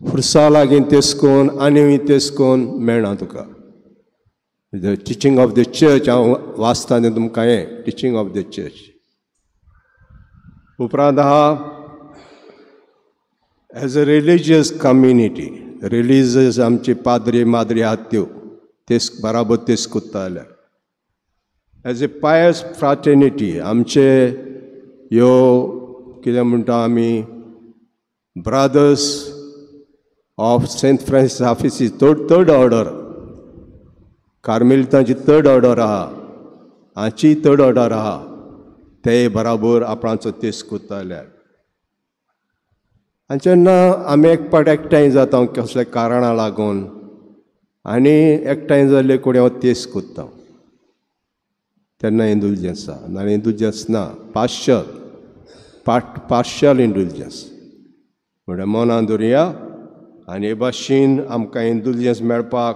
खुर्सा लागीं तेसकून आनी तेसकून मेळना तुका. The teaching of the church, हांव वाचता न्ही तुमकां हें टिचींग ऑफ द चर्च. उपरांत आहा as a religious community, religious आमचे पाद्री माद्री आहात त्यो तेच बराबर तेच कोत्ताले. एज ए पायस फ्राटर्निटी आमचे ह्यो कितें म्हणटा आमी brothers of Saint Francis of Assisi third order, कार्मेलितांची थर्ड ऑर्डर आहा, हाची थर्ड ऑर्डर आहा, ते बराबर आपणाचो तेच कोत्ताले. आनी जेन्ना आमी एक पाट एकठांय जाता कसल्या कारणां लागून आनी एकठांय जाल्ले कडेन हांव तेच कोत्ता, तेन्ना इंडुलजन्स आहा. नाल्यार इंडुलजन्स ना, पार्शल इंडुलजन्स. म्हळ्यार मनान धरुया आनी हे भाशेन आमकां इंडुलजन्स मेळपाक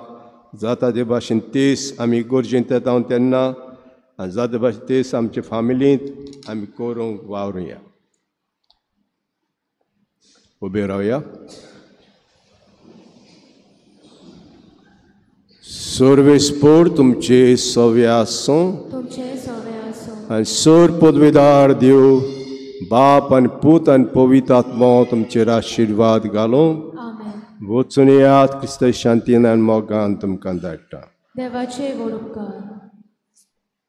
जाता ते भाशेन तेच आमी गरजेंत येता तेन्ना, आनी जाता भाशेन तेच आमचे फॅमिलींत आमी करूंक वावरुया. उबे रावया. सर्वेस्पोर तुमचे सवे आसूं आनी सर पदवीदार देव बाप आनी पूत आनी पवित्र आत्मो तुमचेर आशिर्वाद घालूं. वचून येयात क्रिस्तांव शांतीन आनी मोगान तुमकां धाडटा. देवाचे वडुपकार.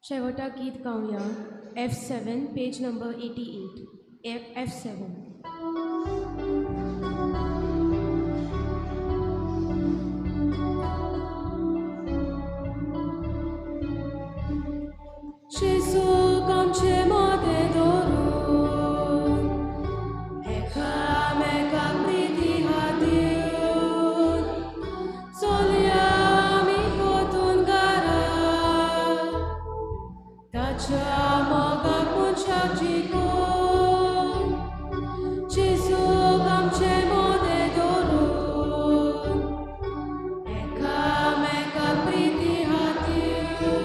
शेवटा गीत गावया F7 page number 88. F7. Gesù camce mode dorun, me capriti hadiun, soliami potun gara, tacciamo capuncia cico. Gesù camce mode dorun, me capriti hadiun,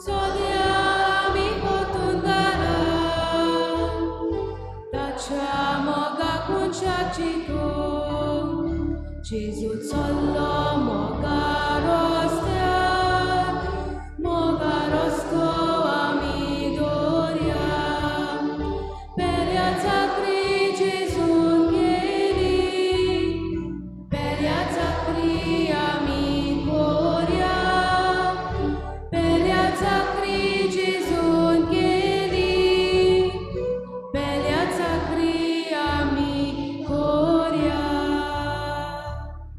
soliami potun gara, tacciamo capuncia cico. Gesù